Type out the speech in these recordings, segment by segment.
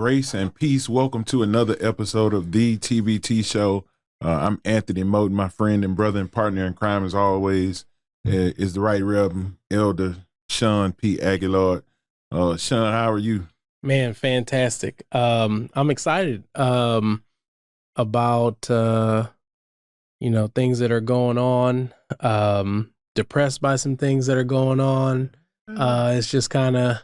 grace and peace. Welcome to another episode of the TBT Show. I'm Anthony Moten, my friend and brother and partner in crime, as always, is the Right Reverend Elder Shawn P. Aguilar. Shawn, how are you? Man, fantastic. I'm excited about things that are going on. Depressed by some things that are going on. It's just kind of,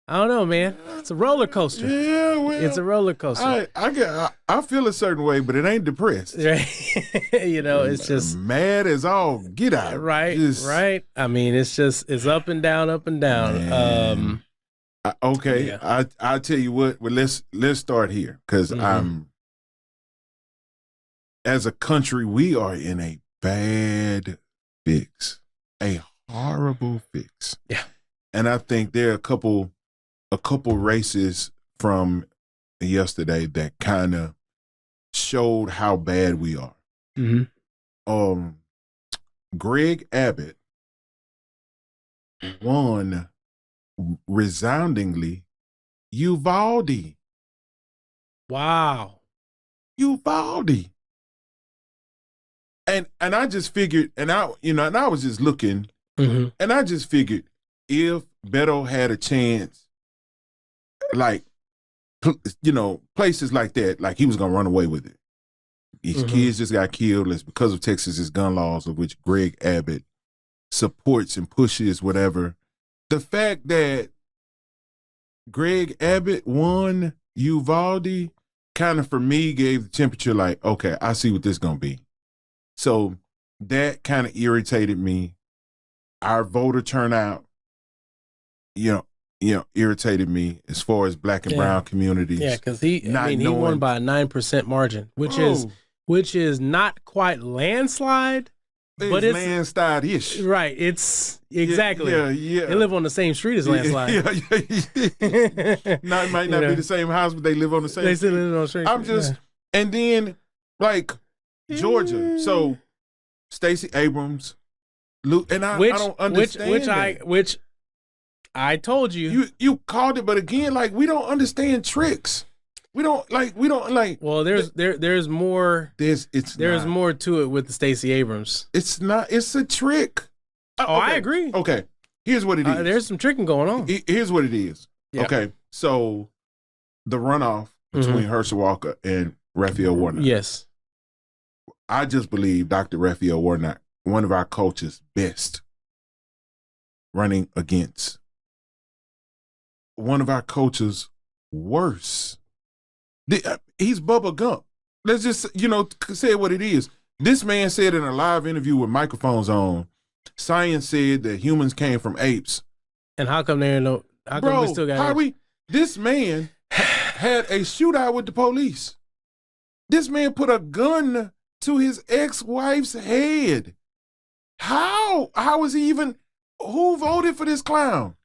I don't know, man. It's a roller coaster. Yeah, well, it's a roller coaster. I feel a certain way, but it ain't depressed. It's just mad as all get out. Right, right. I mean, it's up and down, up and down. Okay, yeah. I'll tell you what. Well, let's start here because as a country, we are in a bad fix, a horrible fix. Yeah, and I think there are a couple races from yesterday that kind of showed how bad we are. Mm-hmm. Greg Abbott won resoundingly. Uvalde. Wow. Uvalde. And I just figured, and I was just looking, and I just figured if Beto had a chance, like, places like that, like he was gonna run away with it. His kids just got killed. It's because of Texas's gun laws, of which Greg Abbott supports and pushes whatever. The fact that Greg Abbott won Uvalde kind of, for me, gave the temperature like, okay, I see what this is going to be. So that kind of irritated me. Our voter turnout, irritated me as far as black and brown communities. Yeah, because he won by a 9% margin, which is not quite landslide. But it's landslide-ish. Right. It's exactly. Yeah. They live on the same street as landslide. Might not be the same house, but they live on the same street. They still live on the same street. And then, like, Georgia. So, Stacey Abrams, Luke, and I don't understand which I told you. You called it, but again, like, we don't understand tricks. We don't like. Well, there's more. There's more to it with the Stacey Abrams. It's not. It's a trick. Okay. I agree. Okay, here's what it is. There's some tricking going on. Here's what it is. Yep. Okay, so the runoff between Herschel Walker and Raphael Warnock. Yes, I just believe Dr. Raphael Warnock, one of our coaches' best, running against one of our coaches' worst. He's Bubba Gump. Let's just, say what it is. This man said in a live interview with microphones on, science said that humans came from apes. And how come there ain't no? How come we still got? This man had a shootout with the police. This man put a gun to his ex-wife's head. How? How is he even? Who voted for this clown?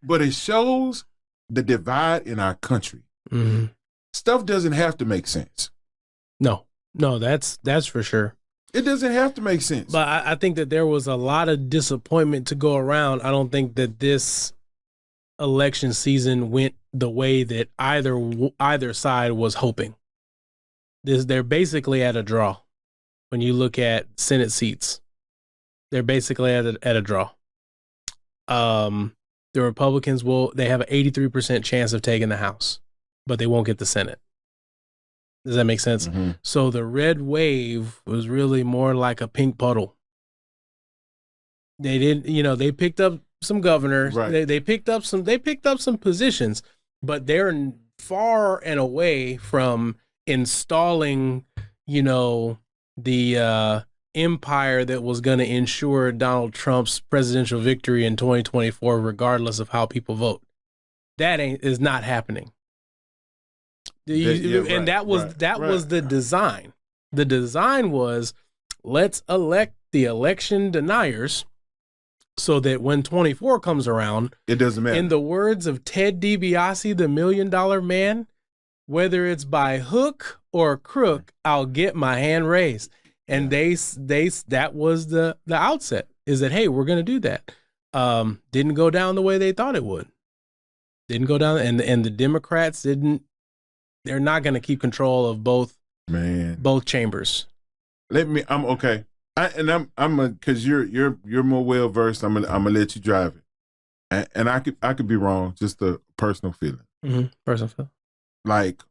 But it shows the divide in our country. Mm-hmm. Stuff doesn't have to make sense. No, that's for sure. It doesn't have to make sense. But I think that there was a lot of disappointment to go around. I don't think that this election season went the way that either side was hoping. They're basically at a draw. When you look at Senate seats, they're basically at a draw. The Republicans they have an 83% chance of taking the House, but they won't get the Senate. Does that make sense? Mm-hmm. So the red wave was really more like a pink puddle. They didn't, they picked up some governors. Right. They picked up some positions, but they're far and away from installing, the empire that was going to ensure Donald Trump's presidential victory in 2024, regardless of how people vote. That is not happening. That was the design. The design was, let's elect the election deniers so that when 24 comes around, it doesn't matter. In the words of Ted DiBiase, the $1 Million Man, whether it's by hook or crook, I'll get my hand raised. And that was the outset, is that, hey, we're going to do that. Didn't go down the way they thought it would. Didn't go down, and the Democrats didn't. They're not going to keep control of both chambers. I'm okay. I'm because you're more well versed. I'm gonna let you drive it, and I could be wrong. Just a personal feeling. Mm-hmm. Personal feeling. Like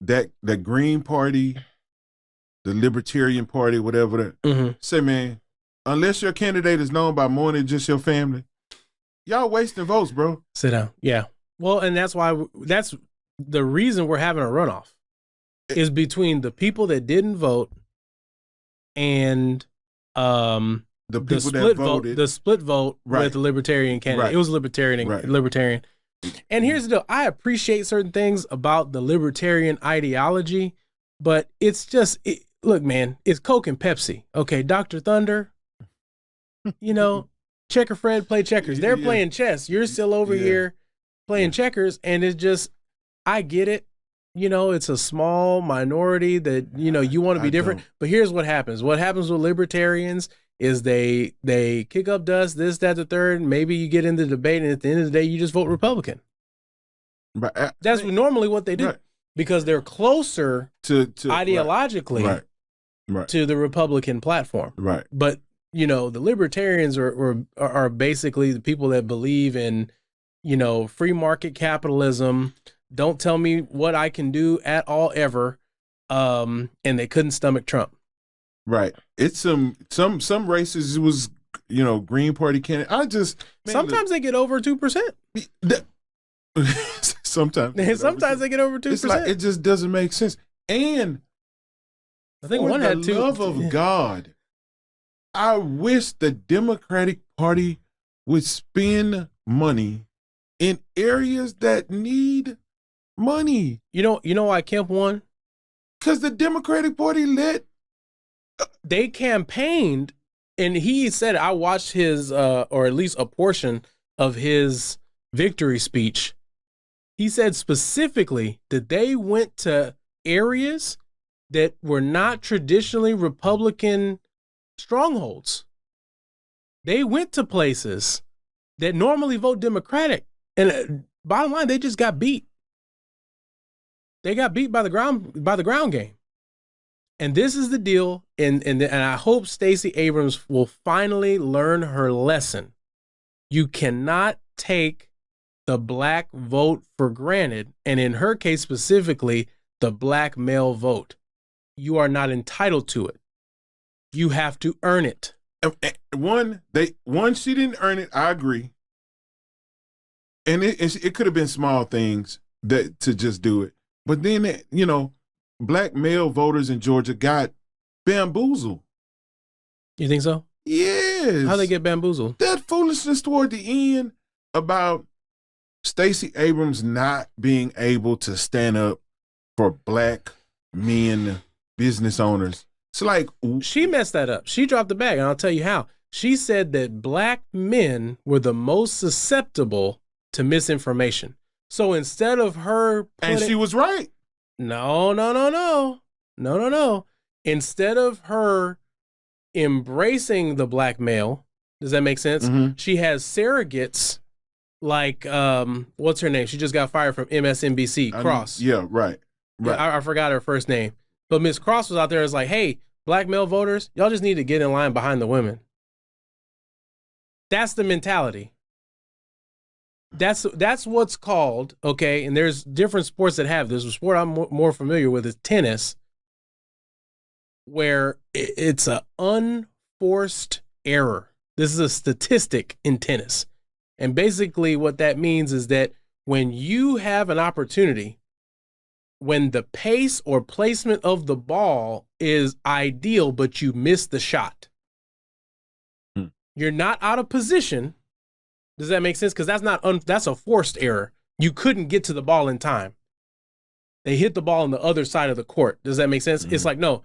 that Green Party, the Libertarian Party, whatever. Say, man, unless your candidate is known by more than just your family, y'all wasting votes, bro. Sit down. Yeah. Well, and that's why that's the reason we're having a runoff is between the people that didn't vote and the people that voted. The split vote with the Libertarian candidate. Right. It was Libertarian. And here's the deal. I appreciate certain things about the Libertarian ideology, but it's just, look, man, it's Coke and Pepsi. Okay, Dr. Thunder, Checker Fred play checkers. They're playing chess. You're still over here playing checkers, and it's just, I get it. It's a small minority that, you want to be different. But here's what happens. What happens with libertarians is they kick up dust, this, that, the third. Maybe you get into the debate, and at the end of the day, you just vote Republican. Right. That's normally what they do because they're closer to ideologically to the Republican platform. Right. But, the libertarians are basically the people that believe in, free market capitalism. Don't tell me what I can do at all ever. And they couldn't stomach Trump. Right. It's some races it was, Green Party candidate. Sometimes they get over 2%. Sometimes they get over 2%. It's like, it just doesn't make sense. And I think one had two. Love of God, I wish the Democratic Party would spend money in areas that need money. You know why Kemp won? Because the Democratic Party they campaigned, and he said, I watched his, or at least a portion of his victory speech. He said specifically that they went to areas that were not traditionally Republican strongholds. They went to places that normally vote Democratic. And bottom line, they just got beat. They got beat by the ground game. And this is the deal. And I hope Stacey Abrams will finally learn her lesson. You cannot take the black vote for granted. And in her case specifically, the black male vote. You are not entitled to it. You have to earn it. One, she didn't earn it. I agree. And it could have been small things to just do it. But then, black male voters in Georgia got bamboozled. You think so? Yes. How'd they get bamboozled? That foolishness toward the end about Stacey Abrams not being able to stand up for black men, business owners. It's like, she messed that up. She dropped the bag, and I'll tell you how. She said that black men were the most susceptible to misinformation. So instead of her and she was right. No. Instead of her embracing the black male, does that make sense? Mm-hmm. She has surrogates like, what's her name? She just got fired from MSNBC, Cross. Right. I forgot her first name. But Miss Cross was out there as like, hey, black male voters, y'all just need to get in line behind the women. That's the mentality. That's what's called, okay, and there's different sports that have this. The sport I'm more familiar with is tennis, where it's an unforced error. This is a statistic in tennis. And basically what that means is that when you have an opportunity, when the pace or placement of the ball is ideal, but you miss the shot, you're not out of position. Does that make sense? Because that's a forced error. You couldn't get to the ball in time. They hit the ball on the other side of the court. Does that make sense? Mm-hmm. It's like, no,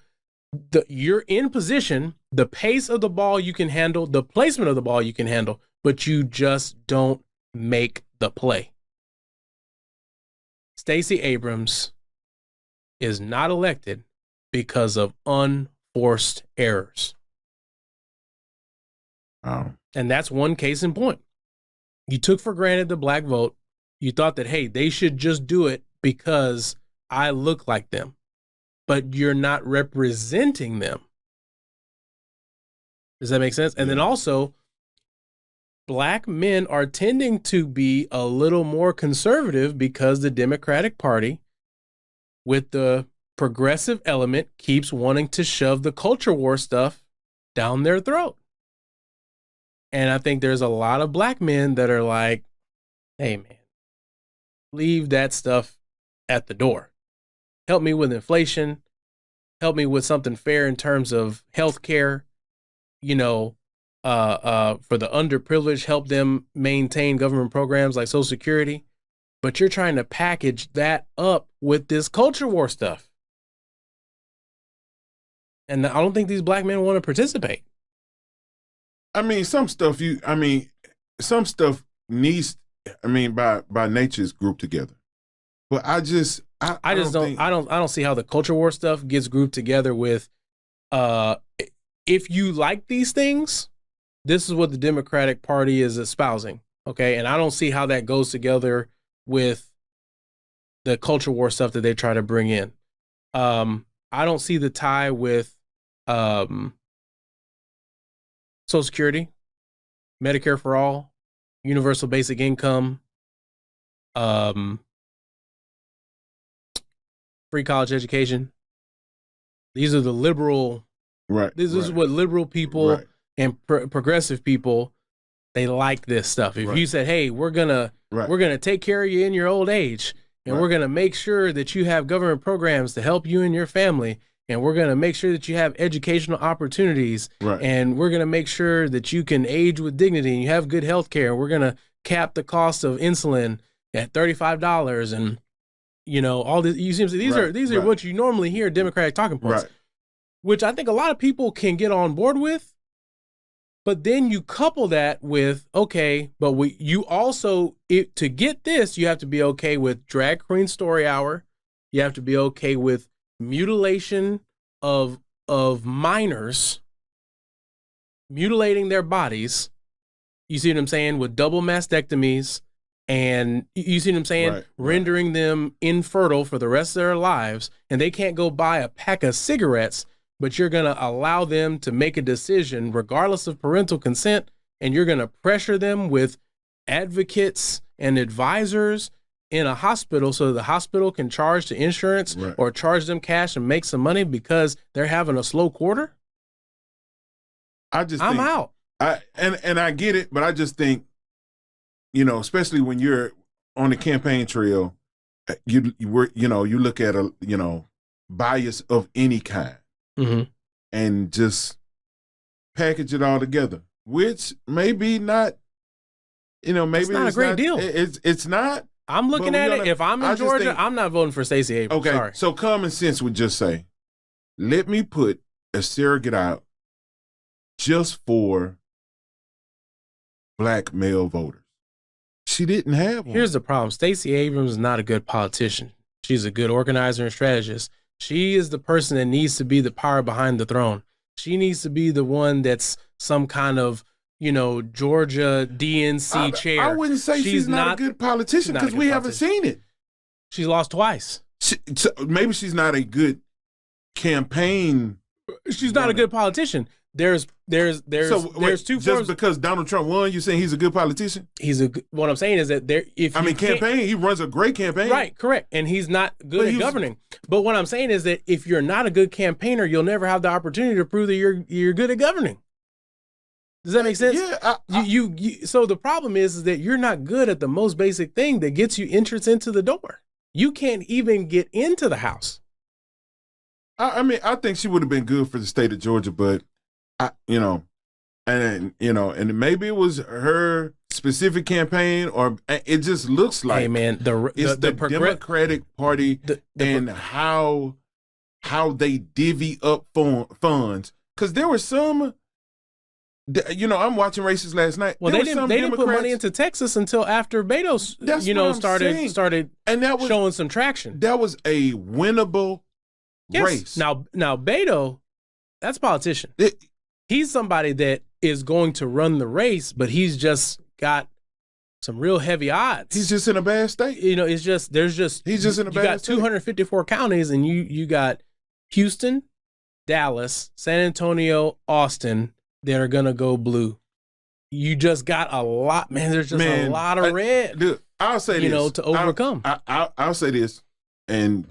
you're in position. The pace of the ball you can handle, the placement of the ball you can handle, but you just don't make the play. Stacey Abrams is not elected because of unforced errors. Oh. And that's one case in point. You took for granted the black vote. You thought that, hey, they should just do it because I look like them, but you're not representing them. Does that make sense? And then also, Black men are tending to be a little more conservative because the Democratic Party, with the progressive element, keeps wanting to shove the culture war stuff down their throat. And I think there's a lot of Black men that are like, hey, man, leave that stuff at the door. Help me with inflation. Help me with something fair in terms of health care. For the underprivileged, help them maintain government programs like Social Security. But you're trying to package that up with this culture war stuff. And I don't think these Black men want to participate. I mean, some stuff needs, by nature is grouped together. But I don't see how the culture war stuff gets grouped together with, if you like these things, this is what the Democratic Party is espousing. Okay. And I don't see how that goes together with the culture war stuff that they try to bring in. I don't see the tie with Social Security, Medicare for all, universal basic income, free college education. These are the liberal, right? This is what liberal people and progressive people, they like this stuff. If you said, hey, we're gonna take care of you in your old age, and we're gonna make sure that you have government programs to help you and your family, and we're gonna make sure that you have educational opportunities, and we're gonna make sure that you can age with dignity and you have good health care. We're gonna cap the cost of insulin at $35, and all this. You see, these are what you normally hear Democratic talking points, which I think a lot of people can get on board with. But then you couple that with, okay, but you also, to get this, you have to be okay with drag queen story hour. You have to be okay with mutilation of minors, mutilating their bodies. You see what I'm saying? With double mastectomies, and you see what I'm saying? Rendering them infertile for the rest of their lives, and they can't go buy a pack of cigarettes, but you're going to allow them to make a decision regardless of parental consent, and you're going to pressure them with advocates and advisors in a hospital so the hospital can charge the insurance or charge them cash and make some money because they're having a slow quarter? I'm out. And I get it, but I just think, especially when you're on the campaign trail, you look at a bias of any kind. Mm-hmm. And just package it all together, which maybe not, maybe it's not a great deal. It's not. I'm looking at it. If I'm in Georgia, I'm not voting for Stacey Abrams. Okay, sorry. So common sense would just say, let me put a surrogate out just for Black male voters. She didn't have one. Here's the problem. Stacey Abrams is not a good politician. She's a good organizer and strategist. She is the person that needs to be the power behind the throne. She needs to be the one that's some kind of, Georgia DNC chair. I wouldn't say she's not a good politician because we haven't seen it. She's lost twice. Maybe she's not a good campaign. She's not a good politician. There's two forms. Just because Donald Trump won, you saying he's a good politician? What I'm saying is that he runs a great campaign. Right, correct. And he's not good at governing. But what I'm saying is that if you're not a good campaigner, you'll never have the opportunity to prove that you're good at governing. Does that make sense? Yeah. So the problem is that you're not good at the most basic thing that gets you entrance into the door. You can't even get into the House. I think she would have been good for the state of Georgia, but and maybe it was her specific campaign, or it just looks like, hey man, the Democratic Party and how they divvy up funds, because there were some. I'm watching races last night. Well, they didn't put money into Texas until after Beto, started and that was showing some traction. That was a winnable race. Now Beto, that's a politician. He's somebody that is going to run the race, but he's just got some real heavy odds. He's just in a bad state. It's just he's just in a bad state. You got 254 counties, and you got Houston, Dallas, San Antonio, Austin that are gonna go blue. You just got a lot, man. There's just a lot of red. Dude, I'll say this, to overcome. I'll say this, and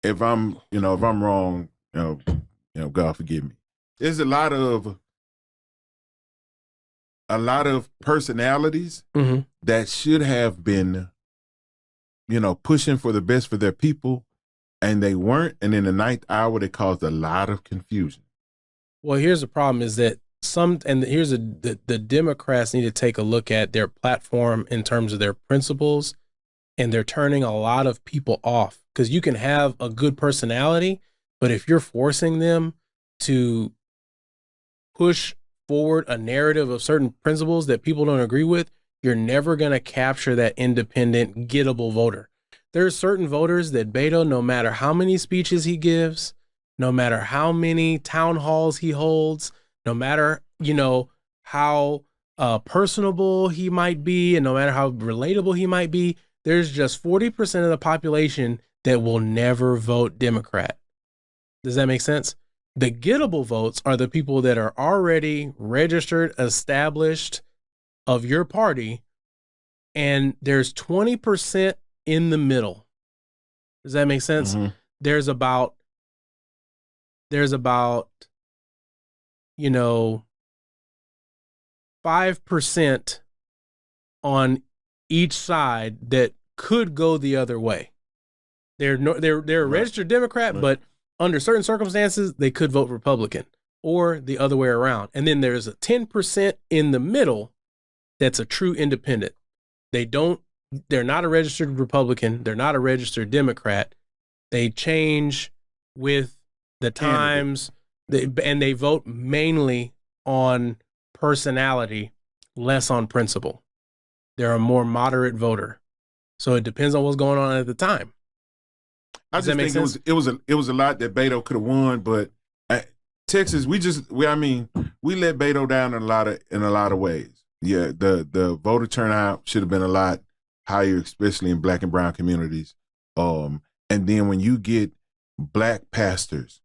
if I'm wrong, God forgive me. There's a lot of personalities that should have been, pushing for the best for their people, and they weren't. And in the ninth hour, they caused a lot of confusion. Well, here's the problem: is that the Democrats need to take a look at their platform in terms of their principles, and they're turning a lot of people off, because you can have a good personality, but if you're forcing them to push forward a narrative of certain principles that people don't agree with, you're never going to capture that independent, gettable voter. There are certain voters that Beto, no matter how many speeches he gives, no matter how many town halls he holds, no matter, how personable he might be, and no matter how relatable he might be, there's just 40% of the population that will never vote Democrat. Does that make sense? The gettable votes are the people that are already registered, established of your party, and there's 20% in the middle. Does that make sense? Mm-hmm. There's about 5% on each side that could go the other way. They're a registered Democrat, but under certain circumstances, they could vote Republican or the other way around. And then there's a 10% in the middle that's a true independent. They're not a registered Republican. They're not a registered Democrat. They change with the times, and they vote mainly on personality, less on principle. They're a more moderate voter. So it depends on what's going on at the time. I just think it was a lot that Beto could have won, but Texas, we let Beto down in a lot of ways. Yeah, the voter turnout should have been a lot higher, especially in Black and brown communities. And then when you get Black pastors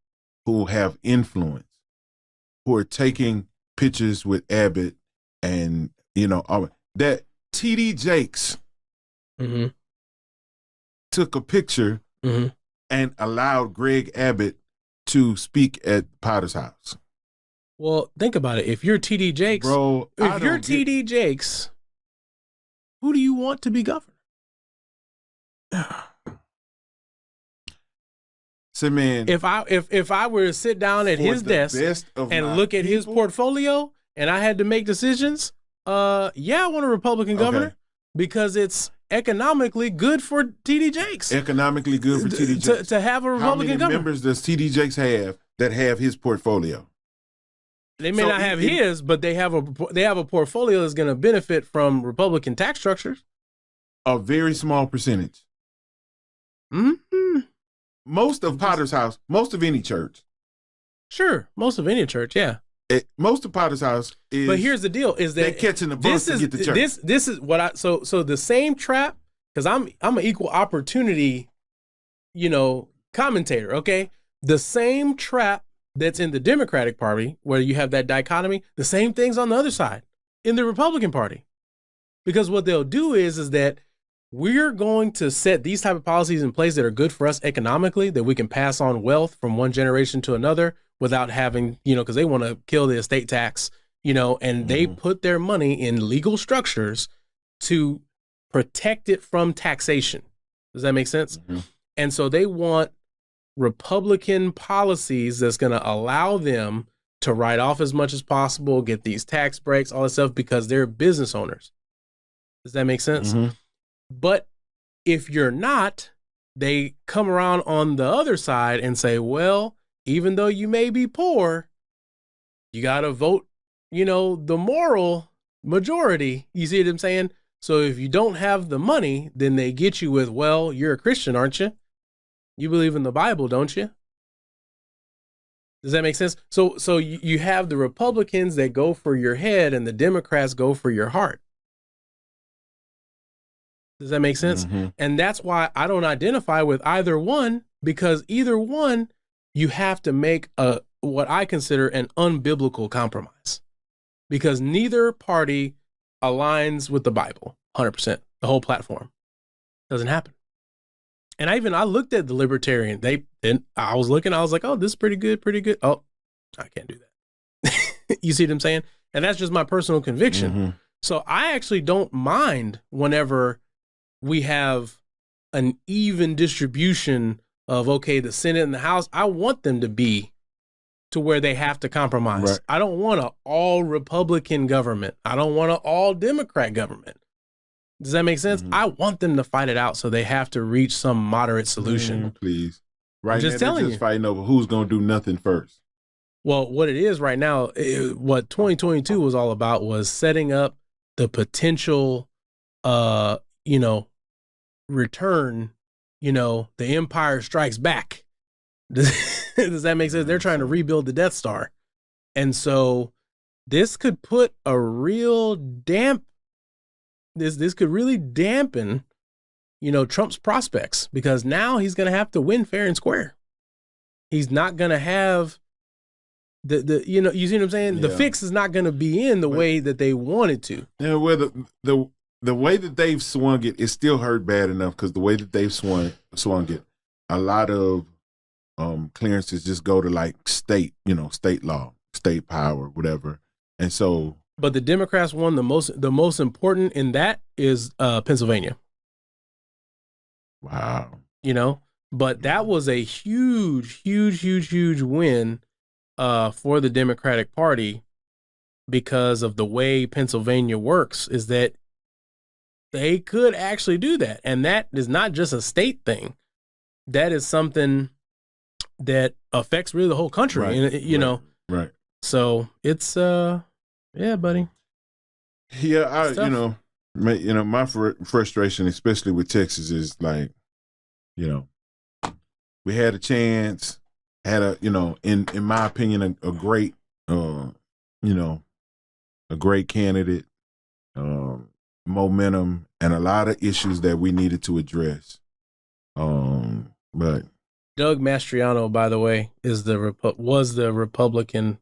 who have influence, who are taking pictures with Abbott, and that T.D. Jakes took a picture and allowed Greg Abbott to speak at Potter's house. Well, think about it. If you're T.D. Jakes, T.D. Jakes, who do you want to be governor? So, man, if I were to sit down at his desk and look at his portfolio, and I had to make decisions, I want a Republican governor because it's economically good for T.D. Jakes. Economically good for T.D. Jakes. To have a Republican governor. How many members does T.D. Jakes have that have his portfolio? They may not have his, but they have a portfolio that's going to benefit from Republican tax structures. A very small percentage. Mm-hmm. Most of Potter's house, most of any church. Sure, most of any church, yeah. Most of Potter's house is. But here's the deal: is that they're catching the bus to get to church. This is what I so the same trap, because I'm an equal opportunity, commentator. Okay, the same trap that's in the Democratic Party, where you have that dichotomy, the same thing's on the other side in the Republican Party, because what they'll do is that we're going to set these type of policies in place that are good for us economically, that we can pass on wealth from one generation to another without having, because they want to kill the estate tax, and they put their money in legal structures to protect it from taxation. Does that make sense? Mm-hmm. And so they want Republican policies that's going to allow them to write off as much as possible, get these tax breaks, all that stuff, because they're business owners. Does that make sense? Mm-hmm. But if you're not, they come around on the other side and say, well, even though you may be poor, you got to vote, the moral majority. You see what I'm saying? So if you don't have the money, then they get you with, well, you're a Christian, aren't you? You believe in the Bible, don't you? Does that make sense? So you have the Republicans that go for your head and the Democrats go for your heart. Does that make sense? Mm-hmm. And that's why I don't identify with either one, because either one, you have to make what I consider an unbiblical compromise, because neither party aligns with the Bible 100%. The whole platform doesn't happen. And I looked at the libertarian. I was like, oh, this is pretty good. Oh, I can't do that. You see what I'm saying? And that's just my personal conviction. Mm-hmm. So I actually don't mind whenever we have an even distribution of, okay, the Senate and the House. I want them to be to where they have to compromise. Right. I don't want an all Republican government. I don't want an all Democrat government. Does that make sense? Mm-hmm. I want them to fight it out, so they have to reach some moderate solution. Please. Right I'm just now, telling they're you. fighting over who's going to do nothing first. Well, what it is right now, what 2022 was all about was setting up the potential, return, the Empire Strikes Back. Does that make sense? They're trying to rebuild the Death Star. And so this could put a real this could really dampen, Trump's prospects, because now he's going to have to win fair and square. He's not going to have you see what I'm saying? Yeah. The fix is not going to be in the way that they wanted to. Yeah, well, the way that they've swung it still hurt bad enough, because the way that they've swung it, a lot of clearances just go to like state law, state power, whatever. And so, but the Democrats won the most important in that is Pennsylvania. Wow. But that was a huge win for the Democratic Party, because of the way Pennsylvania works, is that they could actually do that. And that is not just a state thing. That is something that affects really the whole country. Right, And, Right. So it's, yeah, buddy. Yeah, my frustration, especially with Texas, is like, we had a chance, in my opinion, a great, a great candidate, momentum, and a lot of issues that we needed to address. But Doug Mastriano, by the way, was the Republican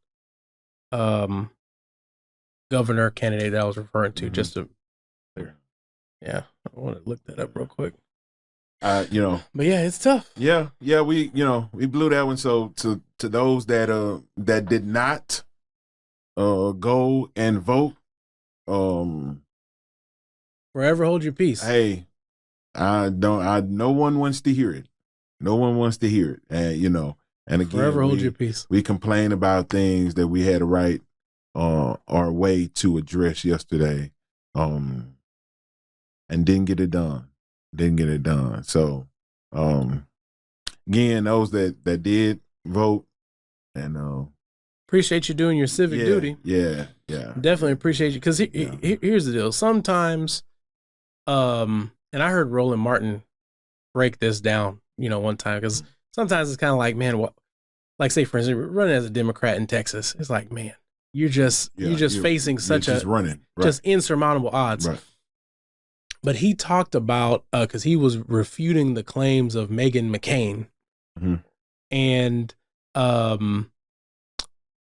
governor candidate that I was referring to. Mm-hmm. Just to, yeah, I want to look that up real quick. But yeah, it's tough. Yeah, we blew that one. So to those that did not go and vote, forever hold your peace. Hey, no one wants to hear it. No one wants to hear it. And and again, forever hold your peace. We complain about things that we had to write our way to address yesterday, and didn't get it done. So, again, those that did vote, and appreciate you doing your civic duty. Yeah. Definitely appreciate you, because here's the deal. Sometimes, and I heard Roland Martin break this down, one time, because sometimes it's kind of like, man, what, like, say for instance, running as a Democrat in Texas, it's like, man, you're just facing such just insurmountable odds. Right. But he talked about, because he was refuting the claims of Meghan McCain, mm-hmm. and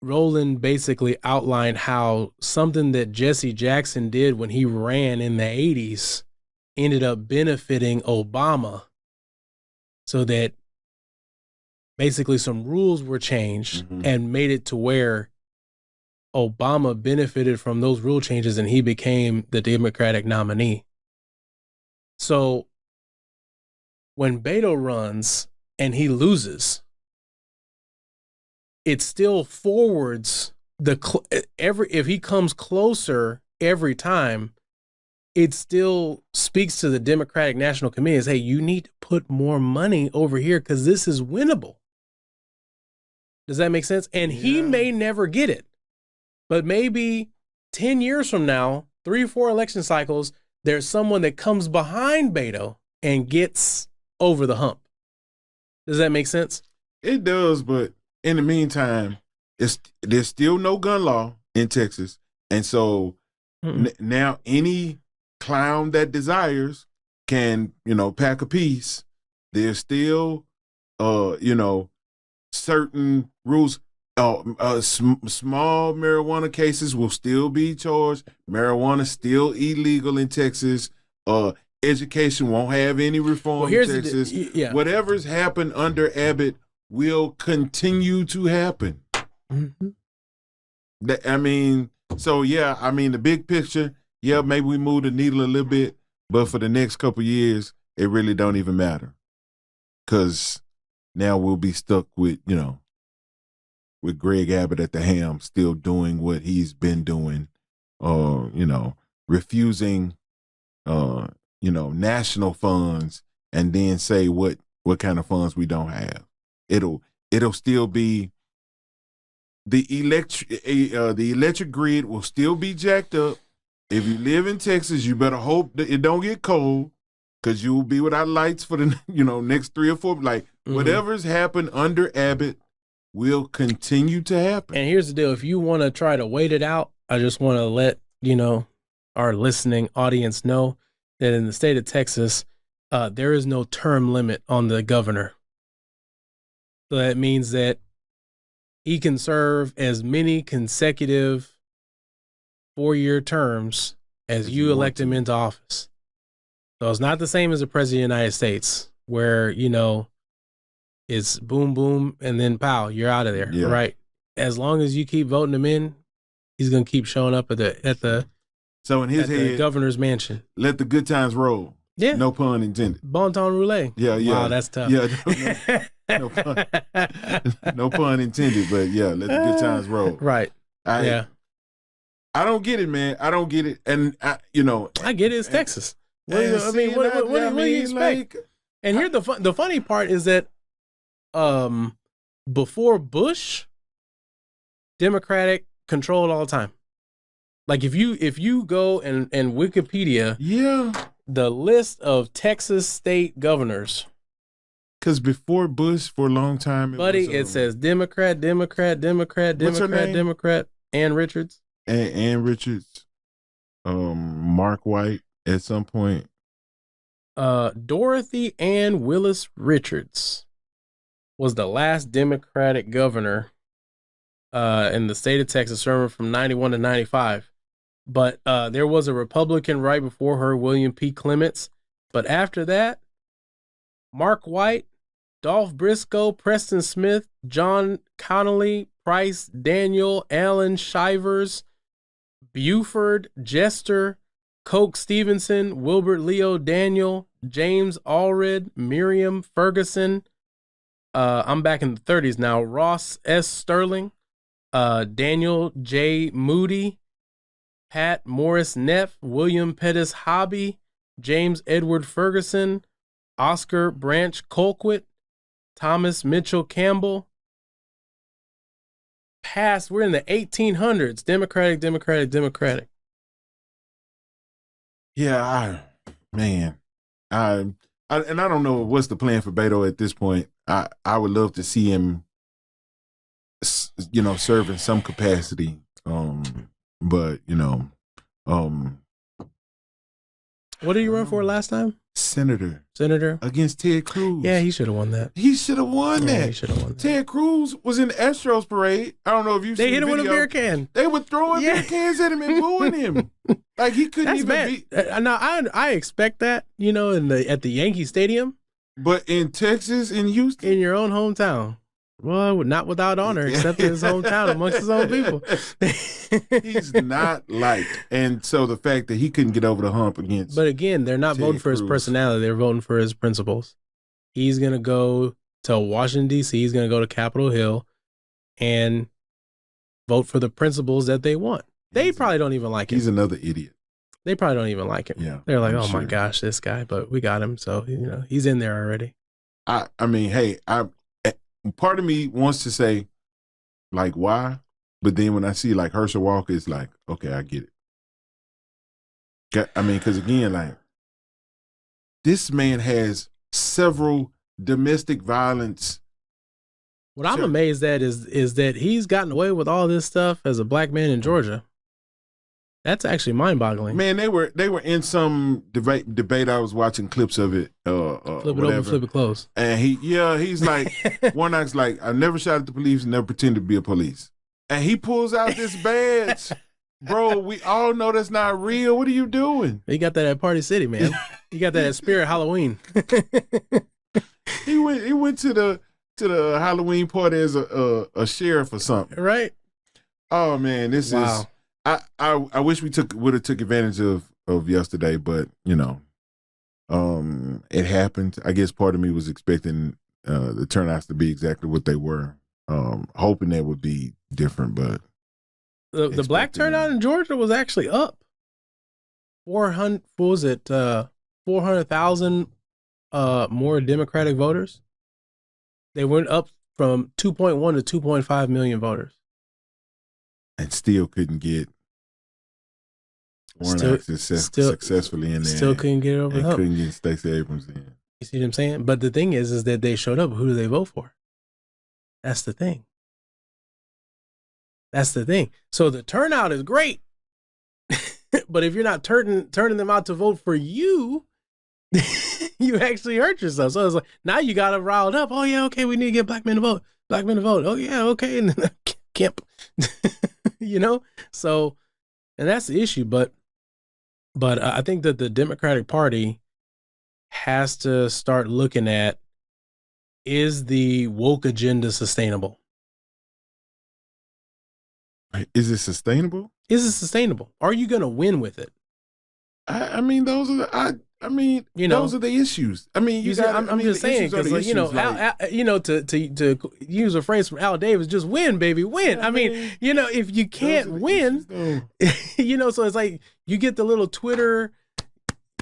Roland basically outlined how something that Jesse Jackson did when he ran in the 80s ended up benefiting Obama, so that basically some rules were changed, mm-hmm. and made it to where Obama benefited from those rule changes, and he became the Democratic nominee. So when Beto runs and he loses, it still forwards if he comes closer every time, it still speaks to the Democratic National Committee as, hey, you need to put more money over here because this is winnable. Does that make sense? And he may never get it, but maybe 10 years from now, 3 or 4 election cycles, there's someone that comes behind Beto and gets over the hump. Does that make sense? It does, but in the meantime, there's still no gun law in Texas. And so now any clown that desires can, pack a piece, there's still, certain rules. Small marijuana cases will still be charged. Marijuana still illegal in Texas. Education won't have any reform in Texas. Whatever's happened under Abbott will continue to happen. Mm-hmm. The big picture, maybe we move the needle a little bit, but for the next couple of years, it really don't even matter. Because now we'll be stuck with Greg Abbott at the helm, still doing what he's been doing, refusing, national funds, and then say what kind of funds we don't have. It'll still be the electric grid will still be jacked up. If you live in Texas, you better hope that it don't get cold, because you will be without lights for the next 3 or 4. Like whatever's happened under Abbott will continue to happen. And here's the deal: if you want to try to wait it out, I just want to let our listening audience know that in the state of Texas, there is no term limit on the governor. So that means that he can serve as many consecutive 4-year terms as you elect him into office. So it's not the same as the president of the United States, where, it's boom, boom, and then pow, you're out of there, right? As long as you keep voting him in, he's going to keep showing up at the so in his head, the governor's mansion. Let the good times roll. Yeah. No pun intended. Bon temps roulette. Yeah. Wow, that's tough. Yeah. No pun. No pun intended, but let the good times roll. Right. I don't get it, man. I don't get it. And I get it. It's Texas. What do you expect? And here the funny part is that before Bush, Democratic controlled all the time. Like if you go and Wikipedia, the list of Texas state governors. Because before Bush, for a long time, it says Democrat, Ann Richards. Ann Richards, Mark White at some point. Dorothy Ann Willis Richards was the last Democratic governor in the state of Texas, serving from 91 to 95. But there was a Republican right before her, William P. Clements. But after that, Mark White, Dolph Briscoe, Preston Smith, John Connolly, Price Daniel, Alan Shivers, Buford Jester, Coke Stevenson, Wilbert Leo Daniel, James Allred, Miriam Ferguson. I'm back in the 30s now. Ross S. Sterling, Daniel J. Moody, Pat Morris Neff, William Pettis Hobby, James Edward Ferguson, Oscar Branch Colquitt, Thomas Mitchell Campbell. We're in the 1800s. Democratic. Yeah, and I don't know what's the plan for Beto at this point. I would love to see him, serve in some capacity. But what did you run for last time? Senator against Ted Cruz. Yeah, he should have won that. He should have won that. He should have won that. Ted Cruz was in the Astros parade. I don't know if you've seen They hit the him video. with a beer can. They were throwing beer cans at him and booing him. Like he couldn't be. Now I expect that, at the Yankee Stadium. But in Texas, in Houston, in your own hometown. Well, not without honor, except in his hometown amongst his own people. He's not liked. And so the fact that he couldn't get over the hump against. But again, they're not voting for his personality. They're voting for his principles. He's going to go to Washington, D.C. He's going to go to Capitol Hill and vote for the principles that they want. They probably don't even like him. He's another idiot. They probably don't even like him. Yeah, they're like, my gosh, this guy. But we got him. So, he's in there already. I mean, hey, part of me wants to say, like, why? But then when I see, like, Herschel Walker, it's like, okay, I get it. I mean, because, again, like, this man has several domestic violence. What I'm amazed at is that he's gotten away with all this stuff as a black man in Georgia. That's actually mind-boggling. Man, they were in some debate. I was watching clips of it. Flip it whatever. open, flip it close. And he's like, one guy's like, I never shot at the police, never pretended to be a police. And he pulls out this badge. Bro, we all know that's not real. What are you doing? You got that at Party City, man. You got that at Spirit Halloween. He went to the Halloween party as a sheriff or something. Right? Oh man, this is I wish we would have took advantage of yesterday, but it happened. I guess part of me was expecting the turnouts to be exactly what they were, hoping they would be different, but the black turnout in Georgia was actually up. 400, what was it? 400,000 more Democratic voters. They went up from 2.1 to 2.5 million voters. And still couldn't get Warren successfully in there. Still couldn't get it over the hump. Couldn't get Stacey Abrams in. You see what I'm saying? But the thing is that they showed up. Who do they vote for? That's the thing. That's the thing. So the turnout is great. But if you're not turning them out to vote for you, you actually hurt yourself. So it's like, now you got them riled up. Oh, yeah, okay, we need to get black men to vote. Black men to vote. Oh, yeah, okay. And then camp, So, and that's the issue. But I think that the Democratic Party has to start looking at, is the woke agenda sustainable? Is it sustainable? Is it sustainable? Are you going to win with it? I mean, those are those are the issues. I mean, I'm just saying, because to use a phrase from Al Davis, just win, baby, win. I mean, if you can't win, so it's like you get the little Twitter,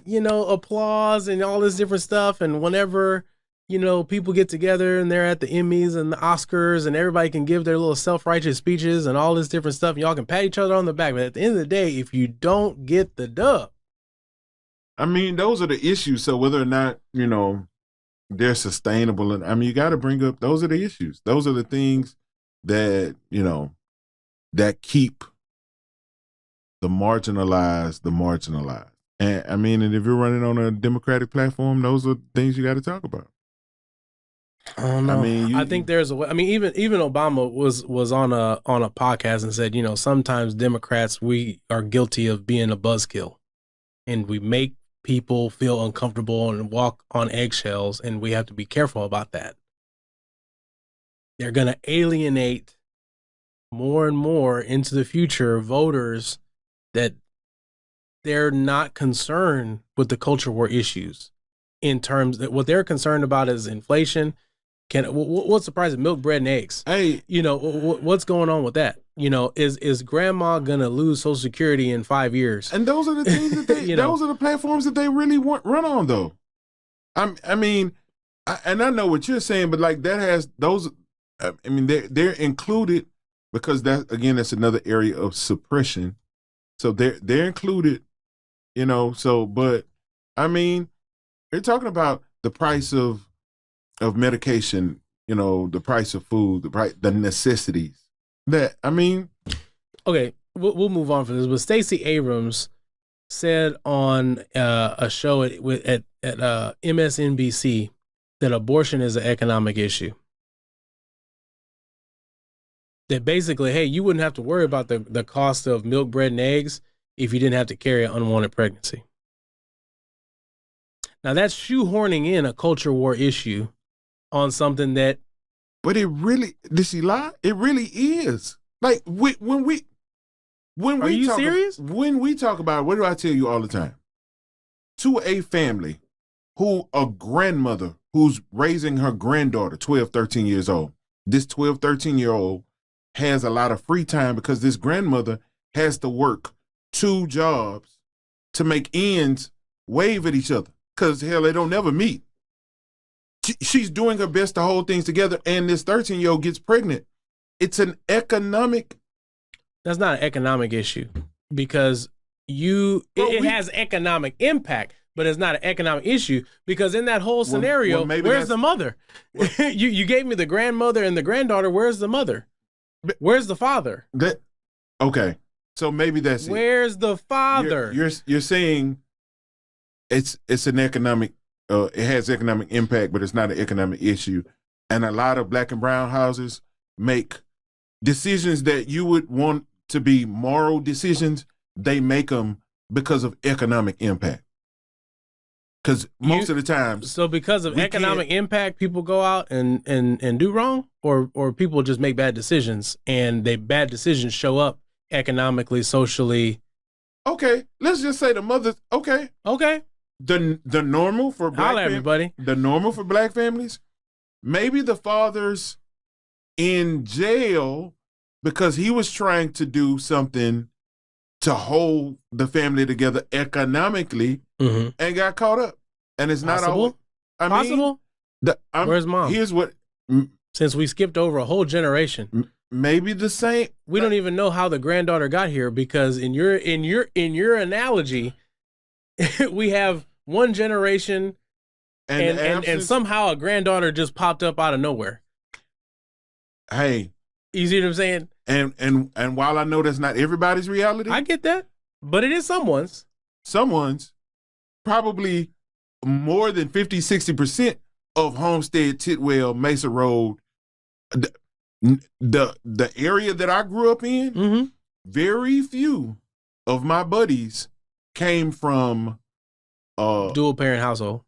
applause and all this different stuff, and whenever people get together and they're at the Emmys and the Oscars and everybody can give their little self-righteous speeches and all this different stuff, and y'all can pat each other on the back. But at the end of the day, if you don't get the dub, I mean, those are the issues. So whether or not, they're sustainable, and I mean, you got to bring up, those are the issues. Those are the things that, that keep the marginalized. And I mean, and if you're running on a Democratic platform, those are things you got to talk about. I don't know. I mean, I think there's a way. I mean, even Obama was on a podcast and said, sometimes Democrats, we are guilty of being a buzzkill, and we make people feel uncomfortable and walk on eggshells, and we have to be careful about that. They're going to alienate more and more into the future voters that they're not concerned with the culture war issues, in terms that what they're concerned about is inflation. What's the price of milk, bread, and eggs? Hey, what's going on with that? Is grandma gonna lose Social Security in 5 years? And those are the things that they, those are the platforms that they really run on, though. I mean, I know what you're saying, but like that has those. I mean, they're included because that's another area of suppression. So they're included, So, but I mean, they're talking about the price of medication, the price of food, the necessities. That, I mean, okay, we'll move on from this. But Stacey Abrams said on a show at MSNBC that abortion is an economic issue. That basically, hey, you wouldn't have to worry about the cost of milk, bread, and eggs if you didn't have to carry an unwanted pregnancy. Now that's shoehorning in a culture war issue on something that. But it really, did she lie? It really is. Like when we Are you serious? When we talk about it, what do I tell you all the time? To a family a grandmother who's raising her granddaughter, 12, 13 years old. This 12, 13-year-old has a lot of free time because this grandmother has to work 2 jobs to make ends wave at each other. Because, hell, they don't never meet. She's doing her best to hold things together, and this 13-year-old gets pregnant. It's an economic. That's not an economic issue because it has economic impact, but it's not an economic issue because in that whole scenario, where's the mother? You gave me the grandmother and the granddaughter. Where's the mother? Where's the father? Okay. So maybe that's Where's the father? You're saying it's an economic it has economic impact, but it's not an economic issue. And a lot of black and brown houses make decisions that you would want to be moral decisions. They make them because of economic impact. Because most of the times, so because of economic impact, people go out and do wrong, or people just make bad decisions, and they bad decisions show up economically, socially. Okay, let's just say the mothers. Okay. The normal for the normal for black families, maybe the father's in jail because he was trying to do something to hold the family together economically, and got caught up. And it's not always possible. Where's mom? Here's what. Since we skipped over a whole generation, maybe the same. We don't even know how the granddaughter got here, because in your analogy, we have one generation, and somehow a granddaughter just popped up out of nowhere. Hey, you see what I'm saying? And while I know that's not everybody's reality, I get that, but it is someone's. Probably more than 50-60% of Homestead, Titwell, Mesa Road, the area that I grew up in, very few of my buddies came from dual parent household.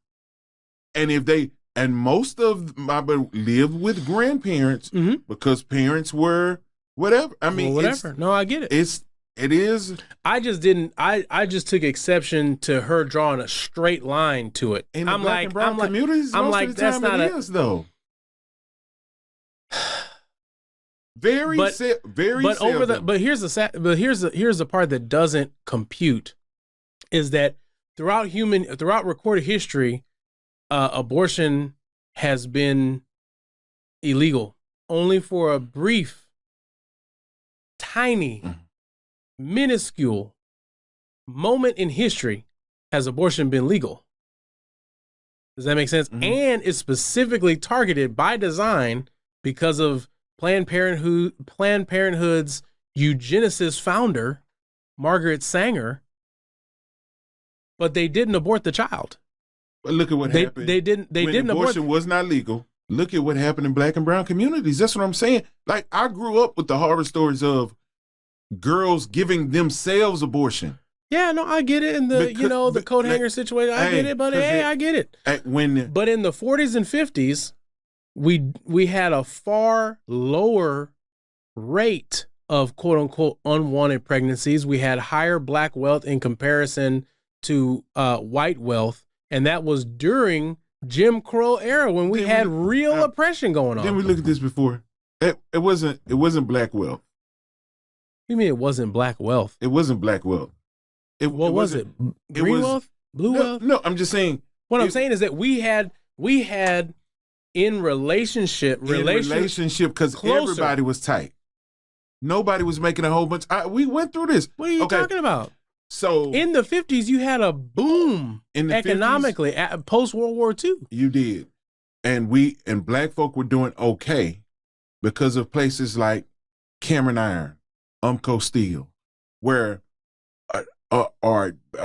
And most of my buddies lived with grandparents because parents were whatever. I mean, whatever. No, I get it. It is. I just took exception to her drawing a straight line to it. In the black and brown communities, most of the time it is, though. Very seldom. But here's the part that doesn't compute, is that throughout recorded history, abortion has been illegal. Only for a brief, tiny, minuscule moment in history has abortion been legal. Does that make sense? And it's specifically targeted by design because of Planned Parenthood's eugenicist founder, Margaret Sanger. But they didn't abort the child. But look at what happened. They didn't. Abortion was not legal. Look at what happened in black and brown communities. That's what I'm saying. Like, I grew up with the horror stories of girls giving themselves abortion. Yeah, no, I get it. And the coat hanger situation, I get it. But I get it. But in the 40s and 50s, we had a far lower rate of quote unquote unwanted pregnancies. We had higher black wealth in comparison to white wealth, and that was during Jim Crow era when we had real oppression going on. Didn't we look at this before? It wasn't black wealth. You mean it wasn't black wealth? It wasn't black wealth. What was it? Green wealth? Blue wealth? No, I'm just saying. What I'm saying is that we had in relationship because everybody was tight. Nobody was making a whole bunch. We went through this. What are you talking about? So in the 50s, you had a boom economically post World War II. You did, and black folk were doing okay because of places like Cameron Iron, Umco Steel, where a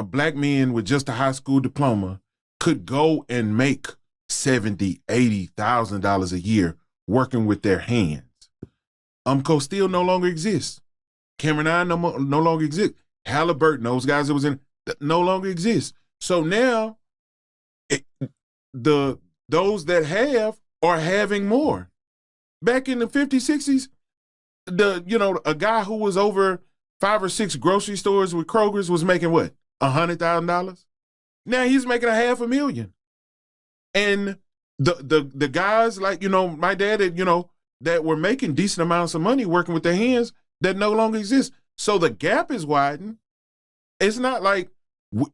black man with just a high school diploma could go and make $70,000-$80,000 a year working with their hands. Umco Steel no longer exists. Cameron Iron no longer exists. Halliburton, those guys that was in, no longer exist. So now, those that have are having more. Back in the 50s, 60s, a guy who was over 5 or 6 grocery stores with Kroger's was making what, $100,000? Now he's making $500,000. And the guys like, my dad, that were making decent amounts of money working with their hands, that no longer exist. So the gap is widened. It's not like.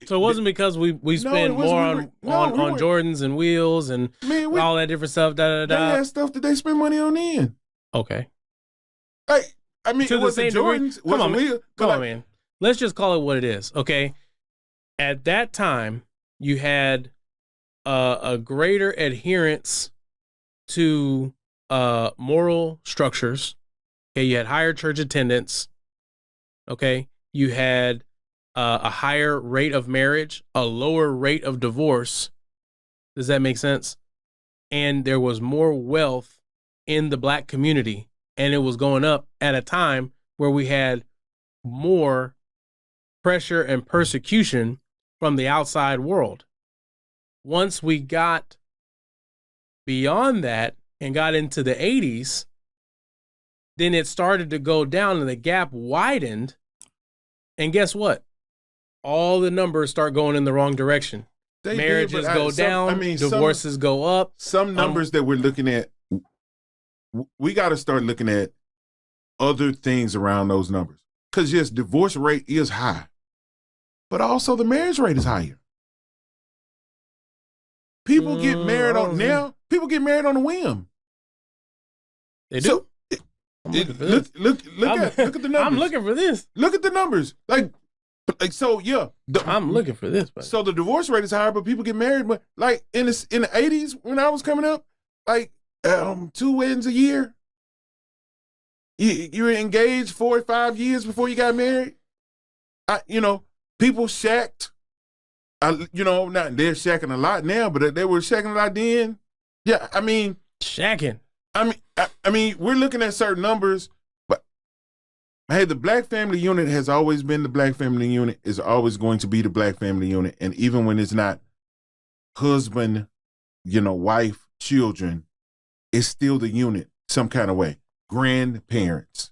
So it wasn't because we spent more on Jordans and wheels and all that different stuff. They had stuff that they spend money on then. Okay. Like, I mean, it wasn't Jordans. Come on, man. Let's just call it what it is, okay? At that time, you had a greater adherence to moral structures. Okay, you had higher church attendance. Okay, you had a higher rate of marriage, a lower rate of divorce. Does that make sense? And there was more wealth in the Black community, and it was going up at a time where we had more pressure and persecution from the outside world. Once we got beyond that and got into the 80s, then it started to go down and the gap widened. And guess what? All the numbers start going in the wrong direction. Marriages go down, divorces go up. Some numbers that we're looking at, we got to start looking at other things around those numbers. Because yes, divorce rate is high, but also the marriage rate is higher. People get married people get married on a whim. They do. So, look at the numbers. I'm looking for this. Look at the numbers. So yeah. I'm looking for this. Buddy. So the divorce rate is higher, but people get married. But like in the 80s when I was coming up, like 2 weddings a year. You were engaged 4 or 5 years before you got married. People shacked. Not they're shacking a lot now, but they were shacking a lot then. Yeah, I mean shacking. I mean, we're looking at certain numbers, but hey, the Black family unit has always been the Black family unit, is always going to be the Black family unit, and even when it's not husband, wife, children, it's still the unit some kind of way. Grandparents.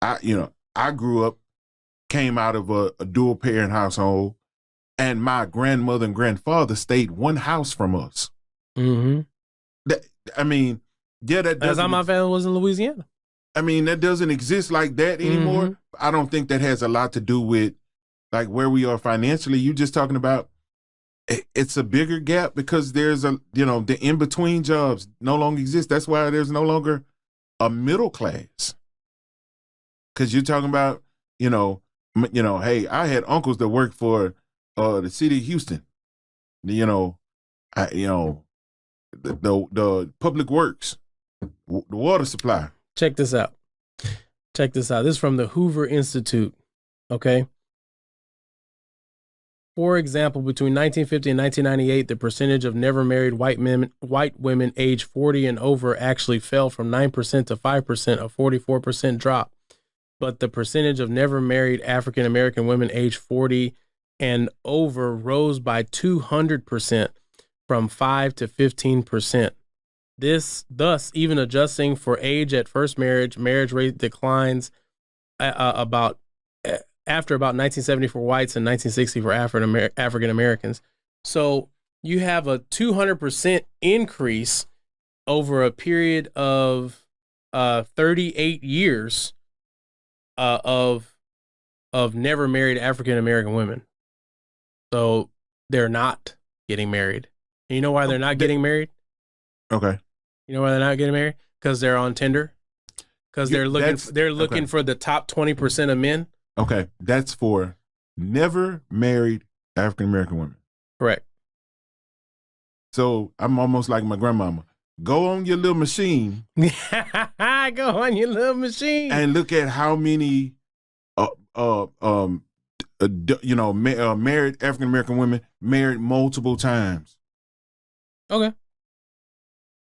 I grew up, came out of a dual parent household, and my grandmother and grandfather stayed one house from us. Mm-hmm. That's how my family was in Louisiana. I mean, that doesn't exist like that anymore. Mm-hmm. I don't think that has a lot to do with like where we are financially. You're just talking about it's a bigger gap because there's the in-between jobs no longer exist. That's why there's no longer a middle class. Because you're talking about, hey, I had uncles that worked for the city of Houston. The public works, the water supply. Check this out. This is from the Hoover Institute. Okay. For example, between 1950 and 1998, the percentage of never married white women age 40 and over actually fell from 9% to 5%, a 44% drop. But the percentage of never married African American women age 40 and over rose by 200%, from 5 to 15%. Thus, even adjusting for age at first marriage rate declines after about 1970 for whites and 1960 for African Americans. So you have a 200% increase over a period of 38 years of never married African American women. So they're not getting married. And you know why they're not getting married? Okay. You know why they're not getting married? Because they're on Tinder. Because they're looking for the top 20% of men. Okay, that's for never married African American women. Correct. So I'm almost like my grandmama. Go on your little machine. Go on your little machine and look at how many married African American women married multiple times. Okay.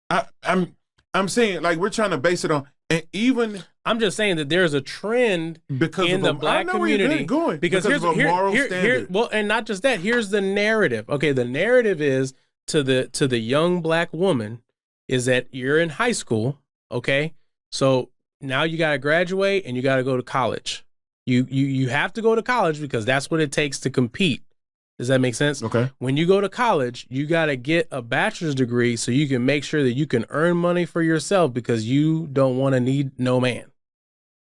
I'm saying, like, we're trying to base it on, and even I'm just saying that there's a trend because in the Black community because here's of a moral standard. Well, and not just that. Here's the narrative. Okay, the narrative is to the young Black woman is that you're in high school. Okay, so now you got to graduate and you got to go to college. You have to go to college because that's what it takes to compete. Does that make sense? Okay. When you go to college, you got to get a bachelor's degree so you can make sure that you can earn money for yourself because you don't want to need no man.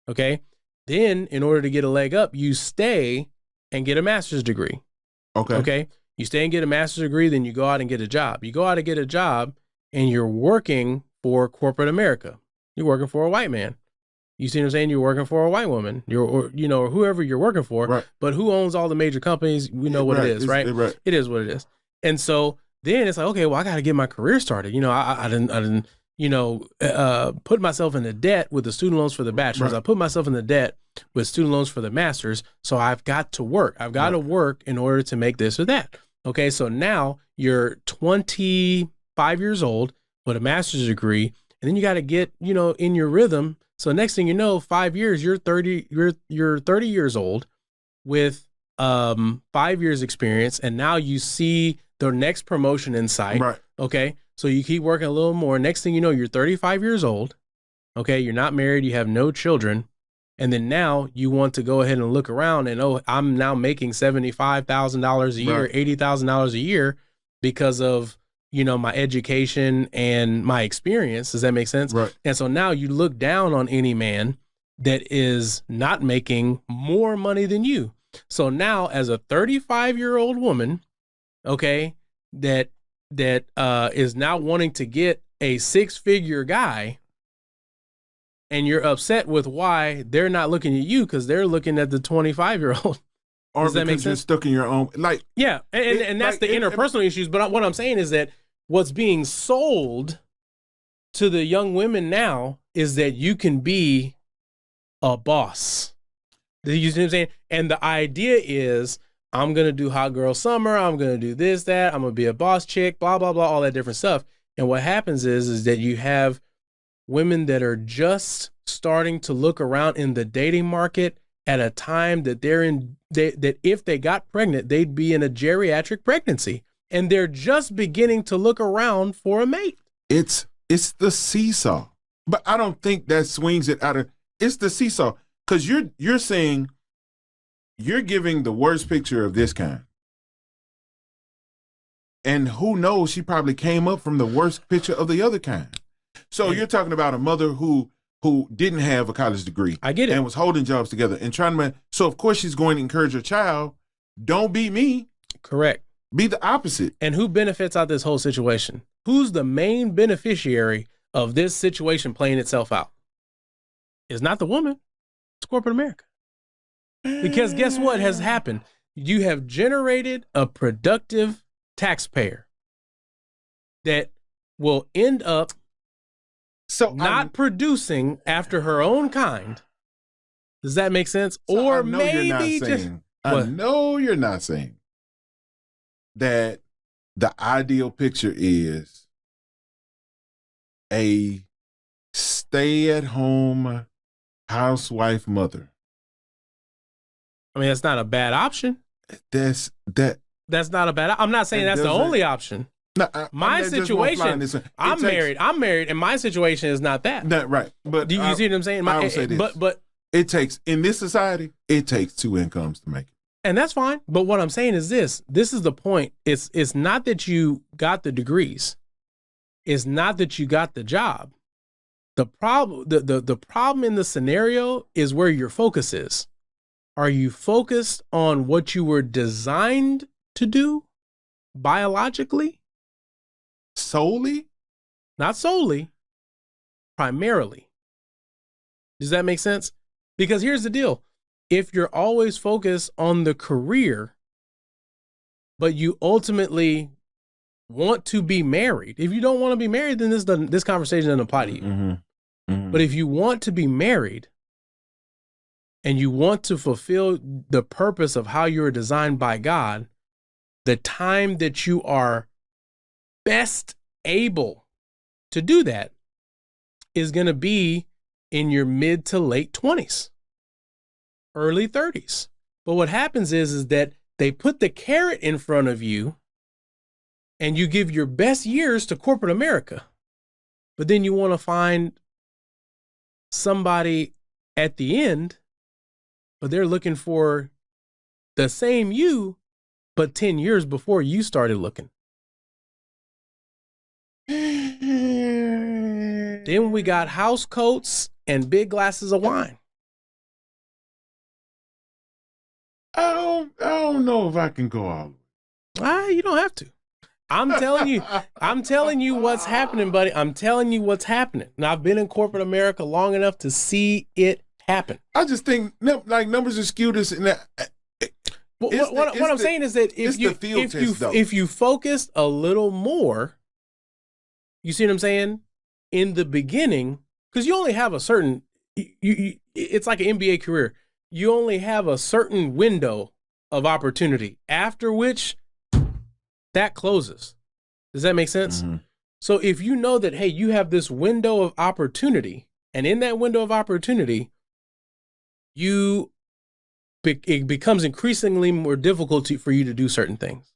Okay. Then in order to get a leg up, you stay and get a master's degree. Okay. Okay. You stay and get a master's degree, then you go out and get a job. You go out and get a job and you're working for corporate America. You're working for a white man. You see what I'm saying? You're working for a white woman, or whoever you're working for, right. But who owns all the major companies? We know what it is, right? It is what it is. And so then it's like, okay, well, I got to get my career started. I didn't put myself into debt with the student loans for the bachelor's. Right. I put myself into debt with student loans for the master's. So I've got to work. I've got to work in order to make this or that. Okay. So now you're 25 years old with a master's degree, and then you got to get, in your rhythm. So next thing you know, 5 years, you're 30 years old with 5 years experience. And now you see the next promotion in sight. Right. Okay. So you keep working a little more. Next thing you know, you're 35 years old. Okay. You're not married. You have no children. And then now you want to go ahead and look around and, I'm now making $75,000 a year, Right. $80,000 a year because of, my education and my experience. Does that make sense? Right. And so now you look down on any man that is not making more money than you. So now as a 35-year-old woman, okay, that is now wanting to get a 6-figure guy, and you're upset with why they're not looking at you because they're looking at the 25-year-old. Or Does that make because you're sense? stuck in your own, like, Yeah, and that's the interpersonal issues. But what I'm saying is that what's being sold to the young women now is that you can be a boss. You see what I'm saying? And the idea is, I'm going to do hot girl summer. I'm going to do this, that. I'm going to be a boss chick, blah, blah, blah, all that different stuff. And what happens is that you have women that are just starting to look around in the dating market at a time that that if they got pregnant, they'd be in a geriatric pregnancy. And they're just beginning to look around for a mate. it's the seesaw. But I don't think that swings it out of, it's the seesaw. Because you're saying, you're giving the worst picture of this kind. And who knows, she probably came up from the worst picture of the other kind. So you're talking about a mother who didn't have a college degree. I get it. And was holding jobs together and trying to, so of course she's going to encourage her child, don't be me. Correct. Be the opposite. And who benefits out this whole situation? Who's the main beneficiary of this situation playing itself out? It's not the woman. It's corporate America. Because guess what has happened? You have generated a productive taxpayer that will end up not producing after her own kind. Does that make sense? So or I know maybe you're not just saying, I know you're not saying that the ideal picture is a stay-at-home housewife mother. I mean, that's not a bad option. That's not a bad. I'm not saying that's the only option. No, my situation, I'm married, and my situation is not that. Right. But do you see what I'm saying? I would say this. But it takes, in this society, it takes 2 incomes to make it. And that's fine. But what I'm saying is this is the point. It's not that you got the degrees. It's not that you got the job. The problem in the scenario is where your focus is. Are you focused on what you were designed to do biologically? Solely? Not solely, primarily. Does that make sense? Because here's the deal. If you're always focused on the career, but you ultimately want to be married, if you don't want to be married, then this conversation doesn't apply to you. Mm-hmm. Mm-hmm. But if you want to be married and you want to fulfill the purpose of how you were designed by God, the time that you are best able to do that is going to be in your mid to late 20s, early 30s. But what happens is that they put the carrot in front of you and you give your best years to corporate America. But then you want to find somebody at the end, but they're looking for the same you, but 10 years before you started looking. Then we got house coats and big glasses of wine. I don't know if I can go all the way. You don't have to. I'm telling you what's happening, buddy. I'm telling you what's happening. And I've been in corporate America long enough to see it happen. I just think like numbers are skewed. What I'm saying is that if you focused a little more, you see what I'm saying, in the beginning, because you only have a certain, it's like an NBA career. You only have a certain window of opportunity, after which that closes. Does that make sense? Mm-hmm. So if you know that, hey, you have this window of opportunity, and in that window of opportunity, it becomes increasingly more difficult for you to do certain things,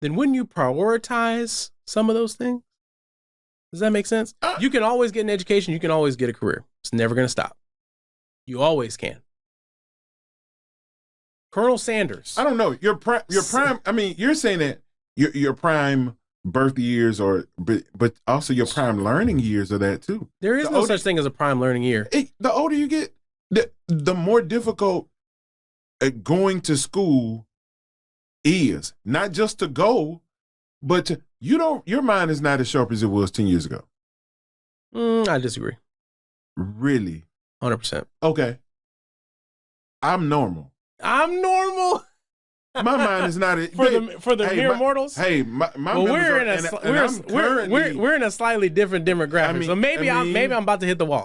then wouldn't you prioritize some of those things? Does that make sense? You can always get an education. You can always get a career. It's never going to stop. You always can. Colonel Sanders. I don't know. Your prime. I mean, you're saying that your prime birth years, but also your prime learning years are that too. There is no such thing as a prime learning year. The older you get, the more difficult going to school is. Not just to go, but your mind is not as sharp as it was 10 years ago. I disagree. Really? 100%. Okay. I'm normal. My mind is not for the mere mortals. Hey, my well, we're in a slightly different demographic. So maybe I'm about to hit the wall.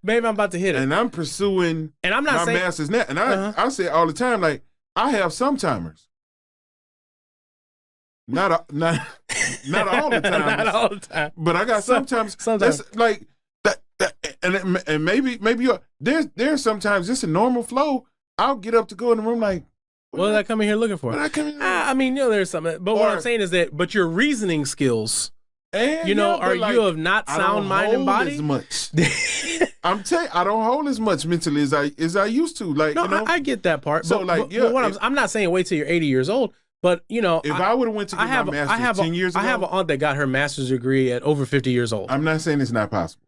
Maybe I'm about to hit it. And I'm pursuing and I'm not my saying, master's net. And I say all the time, like, I have some timers. Not all the time. Not all the time. But I got sometimes. That's like that and maybe there's sometimes it's a normal flow. I'll get up to go in the room like, what did I come in here looking for? I mean, there's something. But what I'm saying is but your reasoning skills, you of not sound mind and body? As much. I'm telling you, I don't hold as much mentally as I used to. Like, I get that part. So I'm not saying wait till you're 80 years old. But if I would have went to get my master's 10 years ago, I have an aunt that got her master's degree at over 50 years old. I'm not saying it's not possible.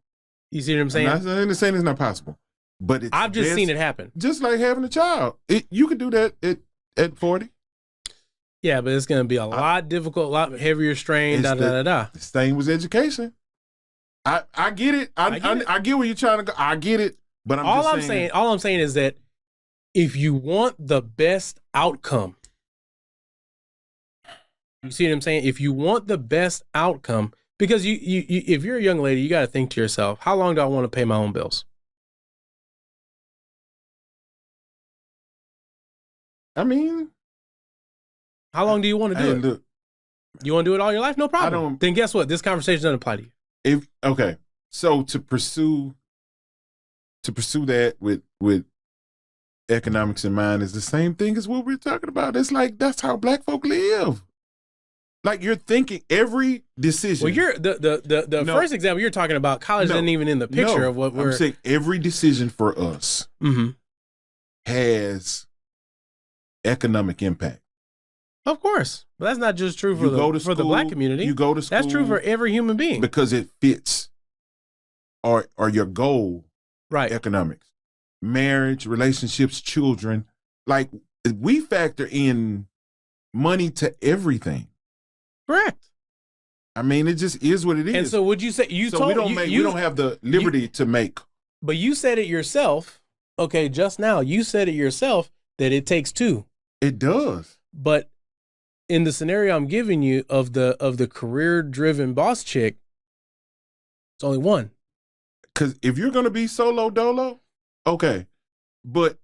You see what I'm saying? I'm not saying it's not possible. But I've just seen it happen. Just like having a child. You could do that at 40. Yeah, but it's going to be a lot difficult, a lot heavier strain, The thing was education. I get it. I get where you're trying to go. I get it. But all I'm saying is that if you want the best outcome, you see what I'm saying? If you want the best outcome, because you if you're a young lady, you got to think to yourself, how long do I want to pay my own bills? I mean, how long do you want to do it? Look, you want to do it all your life? No problem. Then guess what? This conversation doesn't apply to you. So to pursue that with economics in mind is the same thing as what we're talking about. It's like that's how Black folk live. Like you're thinking every decision. Well, you're the first example you're talking about. College isn't even in the picture of what we're. I'm saying every decision for us has economic impact. Of course, but that's not just true for the Black community. You go to school. That's true for every human being because it fits, or your goal. Right. Economics, marriage, relationships, children. Like we factor in money to everything. Correct. I mean, it just is what it is. And so, would you say we don't have the liberty to make? But you said it yourself. Okay, just now you said it yourself that it takes two. It does. But in the scenario I'm giving you of the career-driven boss chick, it's only one. Because if you're gonna be solo dolo, okay, but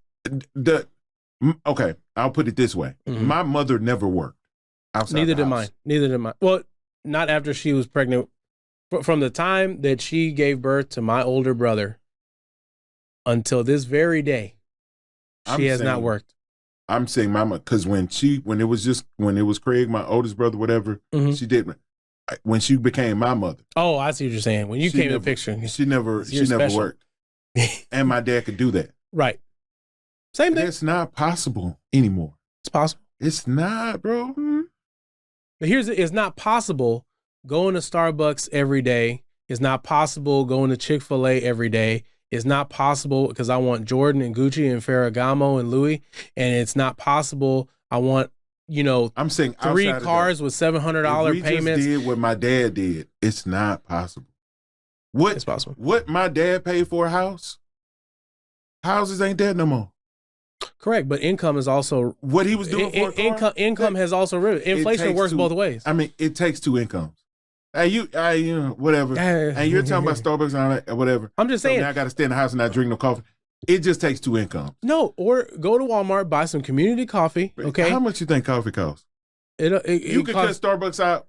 I'll put it this way: my mother never worked. Neither did mine. Well, not after she was pregnant. From the time that she gave birth to my older brother until this very day, she has not worked. I'm saying mama, because when it was Craig, my oldest brother, whatever, she didn't. When she became my mother. Oh, I see what you're saying. When you came in the picture. She never worked. And my dad could do that. Right. Same thing. It's not possible anymore. It's possible. It's not, bro. But it's not possible going to Starbucks every day. It's not possible going to Chick-fil-A every day. It's not possible because I want Jordan and Gucci and Ferragamo and Louis. And it's not possible. I want, I'm saying 3 cars with $700 payments. Just did what my dad did. It's not possible. It's possible. What my dad paid for a house, houses ain't that no more. Correct, but income is also what he was doing for a car. Income has also risen. Inflation works both ways. I mean, it takes 2 incomes. whatever. And you're talking about Starbucks and all that, or whatever. I'm just saying. Now I got to stay in the house and not drink no coffee. It just takes 2 incomes. No, or go to Walmart, buy some community coffee. Okay. How much you think coffee costs? You could cut Starbucks out.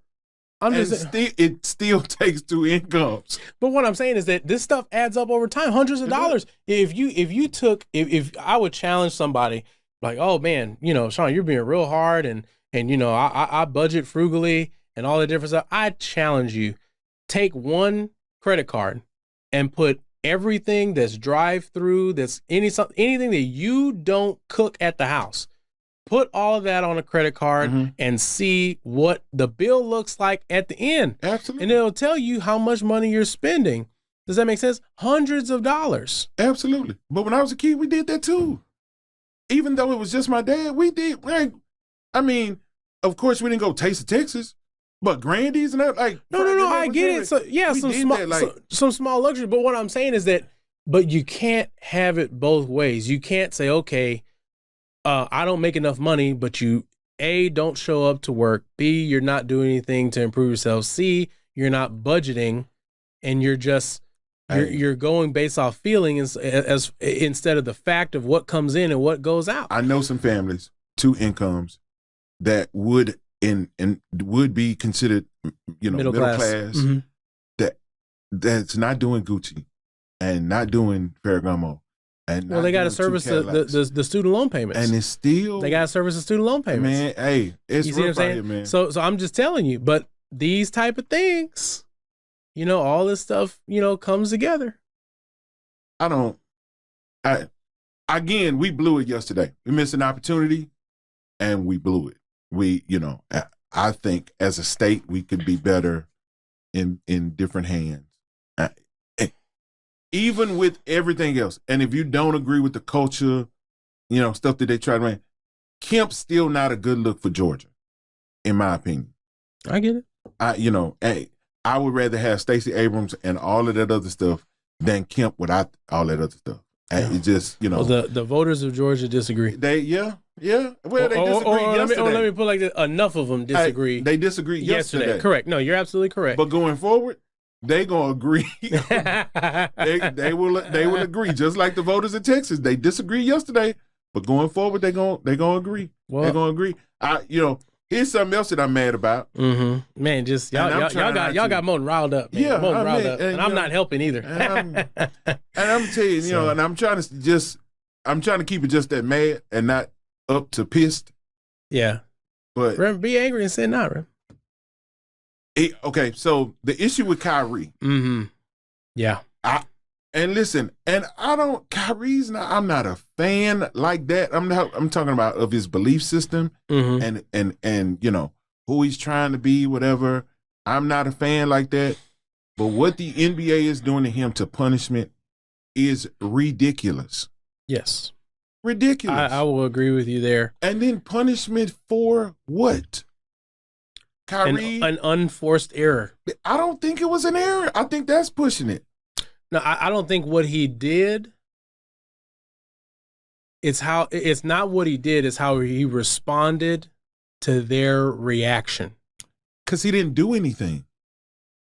It still takes 2 incomes. But what I'm saying is that this stuff adds up over time, hundreds of dollars. If I would challenge somebody like, oh man, Shawn, you're being real hard and I budget frugally and all the different stuff. I challenge you, take one credit card and put everything that's drive-through, that's anything that you don't cook at the house. Put all of that on a credit card and see what the bill looks like at the end. Absolutely. And it'll tell you how much money you're spending. Does that make sense? Hundreds of dollars. Absolutely. But when I was a kid, we did that too. Even though it was just my dad, we did. Of course, we didn't go Taste of Texas, but Grandy's and that. No, I get it. So yeah, some small luxury. But what I'm saying is but you can't have it both ways. You can't say, okay, I don't make enough money, but you, A, don't show up to work. B, you're not doing anything to improve yourself. C, you're not budgeting, and you're just you're going based off feeling as instead of the fact of what comes in and what goes out. I know some families, 2 incomes, that would be considered middle class that's not doing Gucci and not doing Ferragamo. Well, they got to service the student loan payments, and it's still they got to service the student loan payments. Man, hey, it's you see what I'm saying, man. So I'm just telling you. But these type of things, all this stuff, comes together. Again, we blew it yesterday. We missed an opportunity, and we blew it. I think as a state we could be better in different hands. Even with everything else, and if you don't agree with the culture, stuff that they try to make, Kemp's still not a good look for Georgia, in my opinion. I get it. I would rather have Stacey Abrams and all of that other stuff than Kemp without all that other stuff. And it just, Well, the voters of Georgia disagree. Yeah. Well, they disagreed yesterday. Let me put it like this. Enough of them disagree. They disagreed yesterday. Correct. No, you're absolutely correct. But going forward, they gonna agree. they will agree, just like the voters in Texas. They disagreed yesterday, but going forward, they gonna agree. Well, they're gonna agree. Here's something else that I'm mad about. Mm-hmm. Man, just y'all got Moten riled up. Man. Yeah, Moten riled up, and I'm not helping either. And I'm telling you, and I'm trying to keep it just that mad and not up to pissed. Yeah, but remember, be angry and sin not. Okay, so the issue with Kyrie. Mm-hmm. Yeah. Kyrie's not, I'm not a fan like that. I'm talking about of his belief system and who he's trying to be, whatever. I'm not a fan like that. But what the NBA is doing to him to punishment is ridiculous. Yes. Ridiculous. I will agree with you there. And then punishment for what? Kyrie, an unforced error. I don't think it was an error. I think that's pushing it. No, I don't think what he did. It's not what he did. It's how he responded to their reaction. Because he didn't do anything.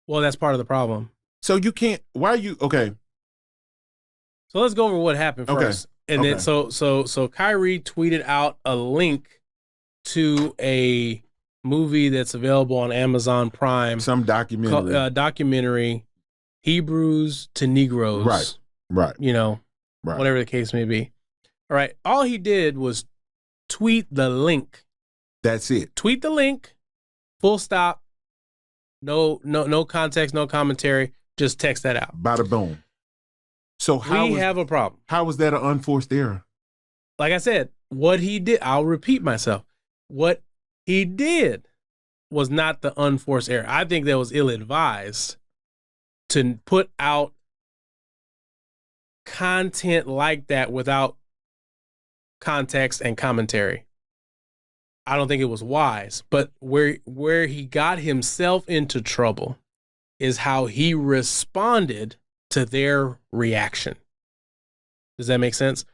Well, that's part of the problem. So you can't. Why are you okay? So let's go over what happened first, and then so Kyrie tweeted out a link to a movie that's available on Amazon Prime. Some documentary. Documentary, Hebrews to Negroes. Right. Whatever the case may be. All right. All he did was tweet the link. That's it. Tweet the link. Full stop. No context, no commentary. Just text that out. Bada boom. So we have a problem. How was that an unforced error? Like I said, what he did, I'll repeat myself. What he did was not the unforced error. I think that was ill-advised to put out content like that without context and commentary. I don't think it was wise. But where he got himself into trouble is how he responded to their reaction. Does that make sense?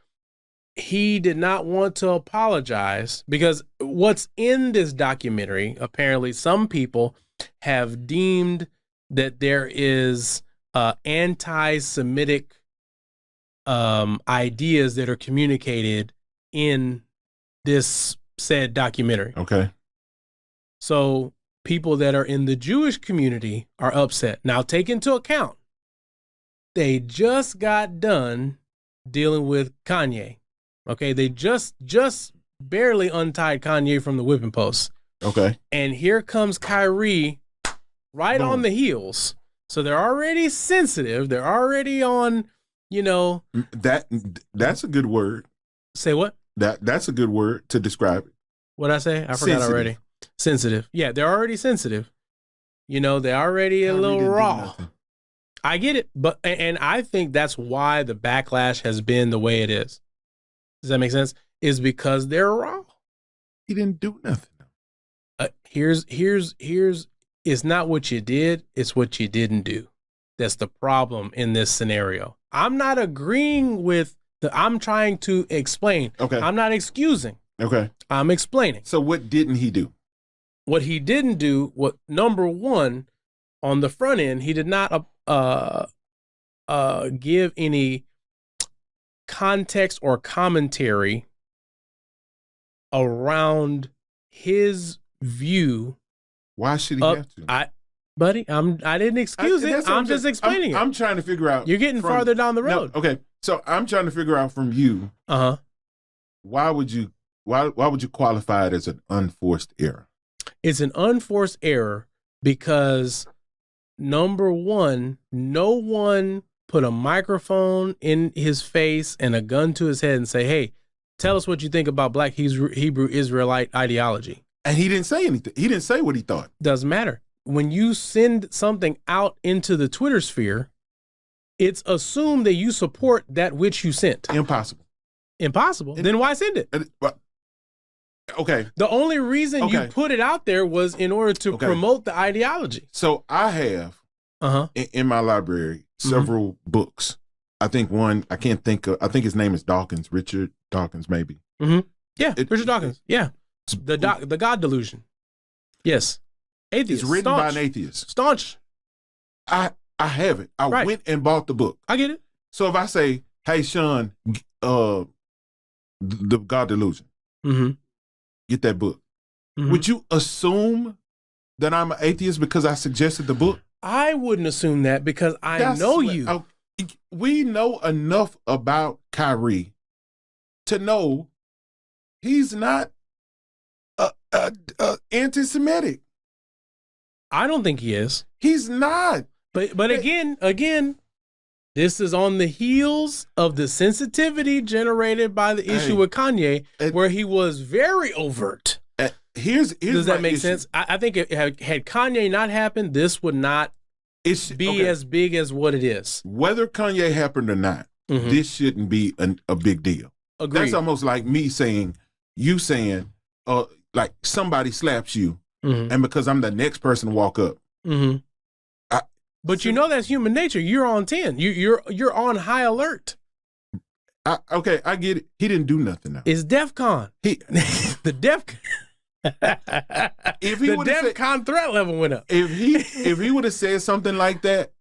He did not want to apologize because what's in this documentary, apparently some people have deemed that there is anti-Semitic ideas that are communicated in this said documentary. Okay. So people that are in the Jewish community are upset. Now, take into account, they just got done dealing with Kanye. Okay, they just barely untied Kanye from the whipping post. Okay. And here comes Kyrie right Boom. on the heels. So they're already sensitive. They're already on, That's a good word. Say what? That's a good word to describe it. What'd I say? I forgot Sensitive. already. Sensitive. Yeah, they're already sensitive. They're already a little raw. I get it. And I think that's why the backlash has been the way it is. Does that make sense? Is because they're raw. He didn't do nothing. Here's it's not what you did, it's what you didn't do. That's the problem in this scenario. I'm not agreeing with I'm trying to explain. Okay. I'm not excusing. Okay. I'm explaining. So what didn't he do? What he didn't do, number one, on the front end, he did not give any context or commentary around his view. Why should he have to? I didn't excuse it. I'm just explaining it. I'm trying to figure out. You're getting farther down the road. No, okay. So I'm trying to figure out from you. Why would you qualify it as an unforced error? It's an unforced error because, number one, no one put a microphone in his face and a gun to his head and say, hey, tell us what you think about Black Hebrew Israelite ideology. And he didn't say anything. He didn't say what he thought. Doesn't matter. When you send something out into the Twitter sphere, it's assumed that you support that which you sent. Impossible. Then why send it? Okay. The only reason you put it out there was in order to promote the ideology. So I have in my library several books. I think one, I can't think of, I think his name is Dawkins, Richard Dawkins, maybe. Yeah, Richard Dawkins. Yeah. The God Delusion. Yes. Atheist. It's written by an atheist. Staunch. I have it. I went and bought the book. I get it. So if I say, hey, Shawn, the God Delusion, get that book. Would you assume that I'm an atheist because I suggested the book? I wouldn't assume that because I know you. We know enough about Kyrie to know he's not anti-Semitic. I don't think he is. He's not. But again, this is on the heels of the sensitivity generated by the issue with Kanye, where he was very overt. Does that make sense? I think had Kanye not happened, this would not be as big as what it is. Whether Kanye happened or not, this shouldn't be a big deal. Agreed. That's almost like me saying, like somebody slaps you, and because I'm the next person to walk up. But you know that's human nature. You're on 10. You're on high alert. I get it. He didn't do nothing now. It's DEFCON. The DEFCON. If he the DEFCON threat level went up. If he would have said something like that,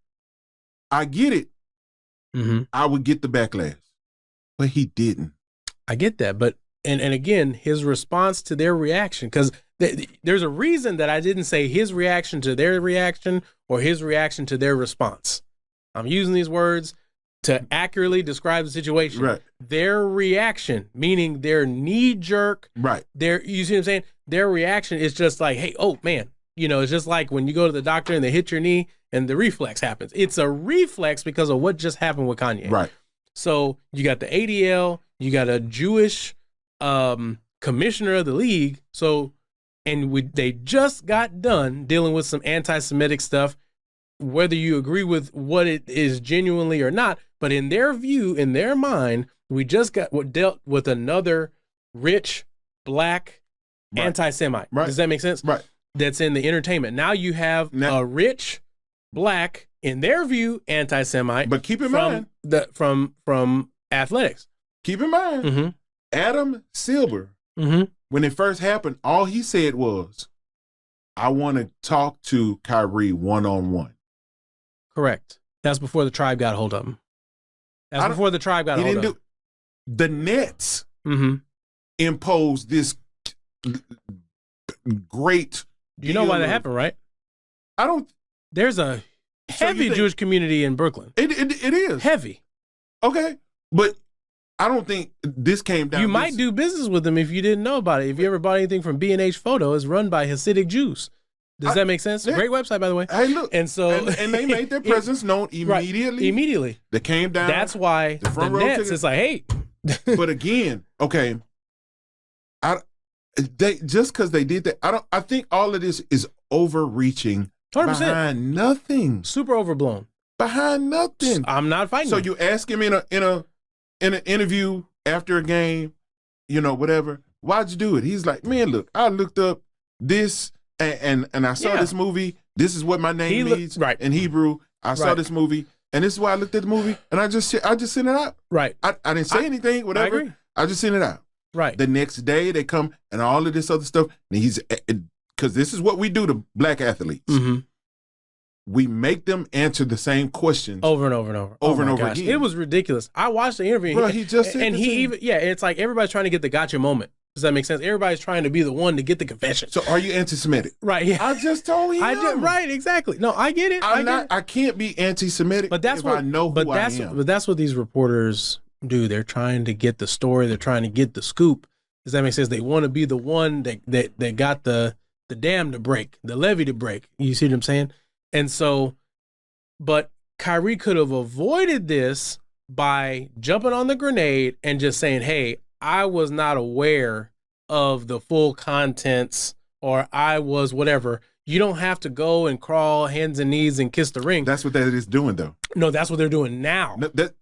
I get it. I would get the backlash. But he didn't. I get that. But and again, his response to their reaction, because there's a reason that I didn't say his reaction to their reaction or his reaction to their response. I'm using these words to accurately describe the situation. Right. Their reaction, meaning their knee-jerk. Right. You see what I'm saying? Their reaction is just like, hey, oh, man. It's just like when you go to the doctor and they hit your knee and the reflex happens. It's a reflex because of what just happened with Kanye. Right. So you got the ADL, you got a Jewish commissioner of the league. So, they just got done dealing with some anti-Semitic stuff, whether you agree with what it is genuinely or not. But in their view, in their mind, we just dealt with another rich, Black anti-Semite. Right. Does that make sense? Right. That's in the entertainment. Now you have a rich, Black, in their view, anti-Semite. But keep in mind from athletics. Keep in mind, Adam Silver, when it first happened, all he said was, I want to talk to Kyrie one-on-one. Correct. That's before the tribe got a hold of him. That's before the tribe got a hold of him. The Nets imposed this great. Do you know why that happened, right? I don't. There's a heavy Jewish community in Brooklyn. It is heavy. Okay, but I don't think this came down. You might do business with them if you didn't know about it. If you ever bought anything from B&H Photo, it's run by Hasidic Jews. Does that make sense? Great website, by the way. Hey, look, and they made their presence known immediately. Right, immediately, they came down. That's why the Nets. It's like, hey. But again, okay, just because they did that, I think all of this is overreaching. 100%. Behind nothing. Super overblown. Behind nothing. I'm not fighting. So you ask him in an interview after a game, whatever. Why'd you do it? He's like, man, look, I looked up this and I saw this movie. This is what my name means in Hebrew. I saw this movie, and this is why I looked at the movie, and I just sent it out. Right. I didn't say anything. Whatever. I agree. I just sent it out. Right. The next day they come and all of this other stuff. And because this is what we do to black athletes. Mm-hmm. We make them answer the same questions over and over and over. Over and over again. It was ridiculous. I watched the interview. Bro, he just said it's like everybody's trying to get the gotcha moment. Does that make sense? Everybody's trying to be the one to get the confession. So are you anti-Semitic? Right. Yeah. I just told him. Right. Exactly. No, I get it. I can't be anti-Semitic. But that's I know who I am. But that's what these reporters do. They're trying to get the story. They're trying to get the scoop. Does that make sense? They want to be the one that got the dam to break, the levee to break. You see what I'm saying? And so, but Kyrie could have avoided this by jumping on the grenade and just saying, hey, I was not aware of the full contents, or I was whatever. You don't have to go and crawl hands and knees and kiss the ring. That's what that is doing, though. No, that's what they're doing now. That's what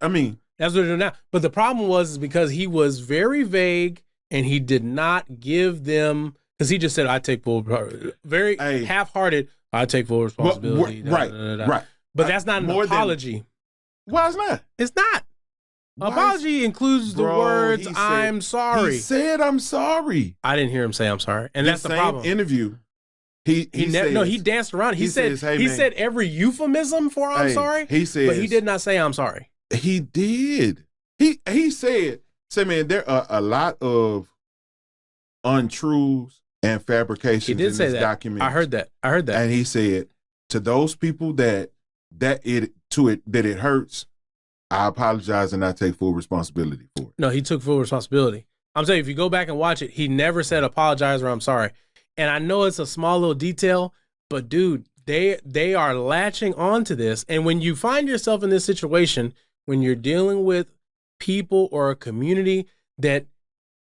they're doing now. But the problem was because he was very vague and he did not give them, because he just said, I take full, very half-hearted, I take full responsibility. Right. But that's not an apology. Why it's not? It's not. Apology includes the words, I'm sorry. He said, I'm sorry. I didn't hear him say, I'm sorry. And that's the problem. Interview. He danced around. He said every euphemism for I'm sorry. He said, but he did not say I'm sorry. He did. He said, man, there are a lot of untruths and fabrications in this document. I heard that. And he said, to those people that it hurts, I apologize and I take full responsibility for it. No, he took full responsibility. I'm saying if you go back and watch it, he never said apologize or I'm sorry. And I know it's a small little detail, but dude, they are latching onto this. And when you find yourself in this situation, when you're dealing with people or a community that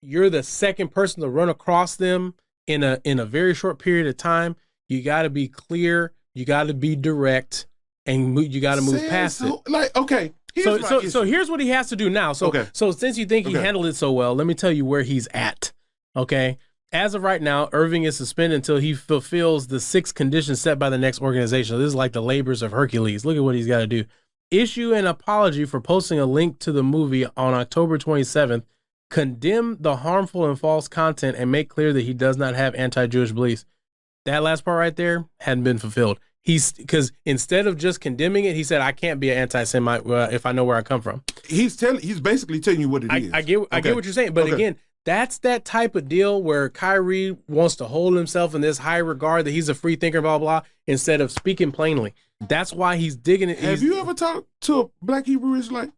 you're the second person to run across them in a very short period of time, you got to be clear, you got to be direct, and you got to move past it. Like, okay. So here's what he has to do now. So since you think he handled it so well, let me tell you where he's at. Okay. As of right now, Irving is suspended until he fulfills the 6 conditions set by the next organization. This is like the labors of Hercules. Look at what he's got to do. Issue an apology for posting a link to the movie on October 27th. Condemn the harmful and false content and make clear that he does not have anti-Jewish beliefs. That last part right there hadn't been fulfilled. Because instead of just condemning it, he said, I can't be an anti-Semite if I know where I come from. He's basically telling you what it is. I get what you're saying. But again, that's that type of deal where Kyrie wants to hold himself in this high regard that he's a free thinker, blah, blah, instead of speaking plainly. That's why he's digging it. Have you ever talked to a black Hebrew Israelite?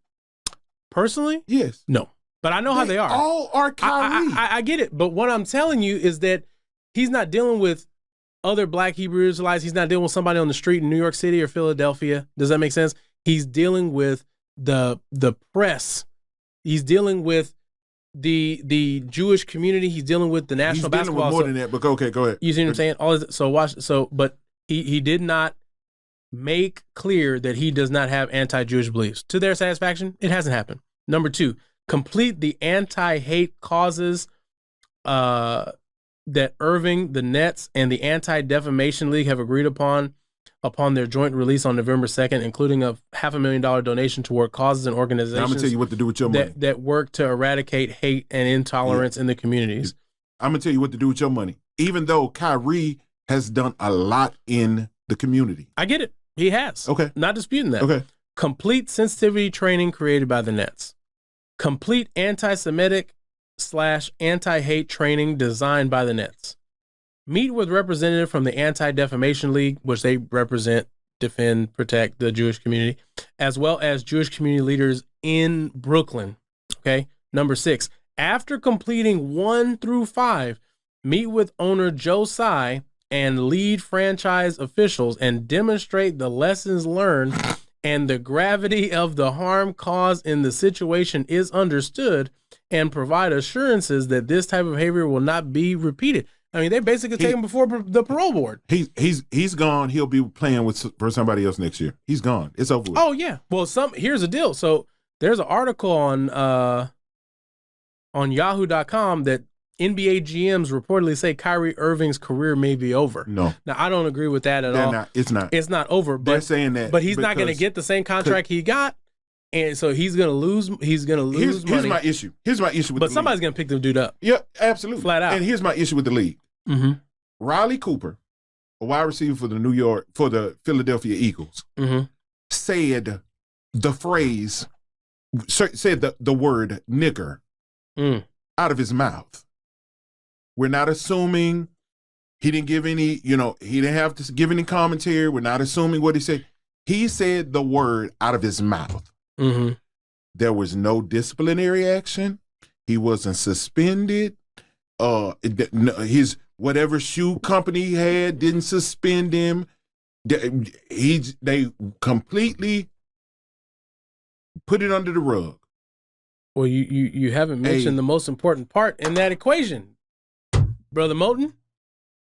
Personally? Yes. No. But I know how they are. All are Kyrie. I get it. But what I'm telling you is that he's not dealing with other black Hebrew Israelites. He's not dealing with somebody on the street in New York City or Philadelphia. Does that make sense? He's dealing with the press. He's dealing with the Jewish community. He's dealing with the national basketball. He's dealing with more than that, but okay, go ahead. You see what I'm saying? But he did not make clear that he does not have anti-Jewish beliefs. To their satisfaction, it hasn't happened. Number 2, complete the anti-hate causes that Irving, the Nets, and the Anti-Defamation League have agreed upon their joint release on November 2nd, including a $500,000 donation toward causes and organizations. Now I'm going to tell you what to do with your money. That work to eradicate hate and intolerance in the communities. I'm going to tell you what to do with your money. Even though Kyrie has done a lot in the community. I get it. He has. Okay. Not disputing that. Okay. Complete sensitivity training created by the Nets. Complete anti-Semitic / anti-hate training designed by the Nets. Meet with representative from the Anti-Defamation League, which they represent, defend, protect the Jewish community, as well as Jewish community leaders in Brooklyn. Okay. Number 6, after completing 1 through 5, meet with owner Joe Tsai and lead franchise officials and demonstrate the lessons learned and the gravity of the harm caused in the situation is understood, and provide assurances that this type of behavior will not be repeated. I mean, they basically take him before the parole board. He's gone. He'll be playing for somebody else next year. He's gone. It's over with. Oh yeah. Well, here's the deal. So there's an article on Yahoo.com that NBA GMs reportedly say Kyrie Irving's career may be over. No. Now I don't agree with that at all. It's not. It's not over. But they're saying that. But he's not going to get the same contract he got, and so he's going to lose. He's going to lose money. Here's my issue with. But somebody's going to pick the dude up. Yeah, absolutely, flat out. And here's my issue with the league. Mm-hmm. Riley Cooper, a wide receiver for the Philadelphia Eagles, said the phrase, said the word nigger out of his mouth. We're not assuming he didn't give any, he didn't have to give any commentary. We're not assuming what he said. He said the word out of his mouth. Mm-hmm. There was no disciplinary action. He wasn't suspended. His whatever shoe company he had didn't suspend him. They completely put it under the rug. Well, you haven't mentioned the most important part in that equation, Brother Moten.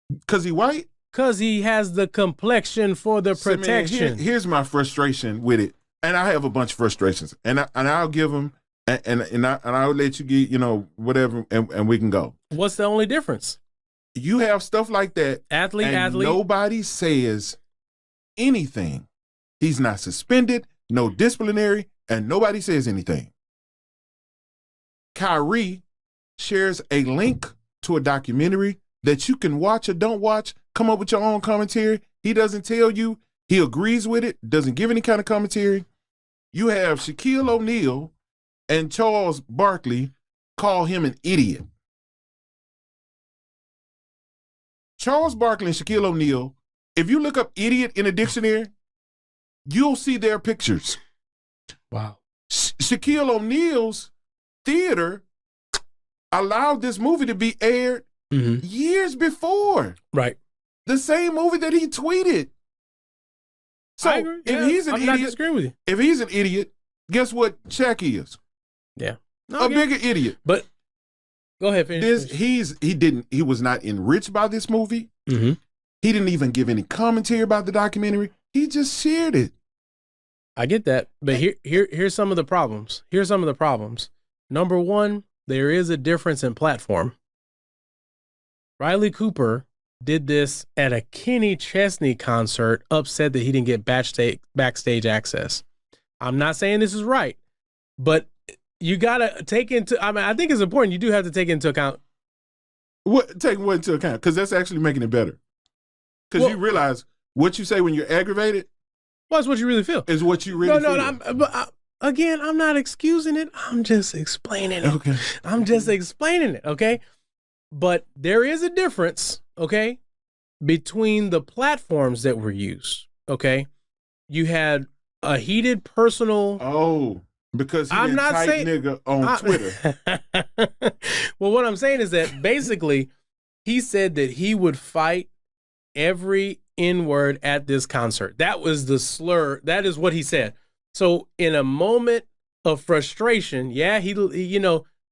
Because he white? Because he has the complexion for the protection. Man, here's my frustration with it, and I have a bunch of frustrations, and I'll give them, and I'll let you get whatever, and we can go. What's the only difference? You have stuff like that, athlete. Nobody says anything. He's not suspended, no disciplinary, and nobody says anything. Kyrie shares a link to a documentary that you can watch or don't watch. Come up with your own commentary. He doesn't tell you. He agrees with it, doesn't give any kind of commentary. You have Shaquille O'Neal and Charles Barkley call him an idiot. Charles Barkley and Shaquille O'Neal, if you look up idiot in a dictionary, you'll see their pictures. Wow. Shaquille O'Neal's theater allowed this movie to be aired years before. Right. The same movie that he tweeted. So I agree. If he's an I'm idiot, not disagreeing with you. If he's an idiot, guess what Shaq is? Yeah. A bigger idiot. But go ahead, finish. He was not enriched by this movie. Mm-hmm. He didn't even give any commentary about the documentary. He just shared it. I get that. But here's some of the problems. Number one, there is a difference in platform. Riley Cooper did this at a Kenny Chesney concert, upset that he didn't get backstage access. I'm not saying this is right, but you got to I think it's important. You do have to take into account. Take what into account? Because that's actually making it better. Because you realize what you say when you're aggravated. Well, it's what you really feel. Is what you really feel. Again, I'm not excusing it. I'm just explaining it. Okay. I'm just explaining it. Okay. But there is a difference. Okay. Between the platforms that were used. Okay. You had a heated personal. Oh, because I'm not saying nigga on Twitter. Well, what I'm saying is that basically he said that he would fight every N-word at this concert. That was the slur. That is what he said. So in a moment of frustration, yeah,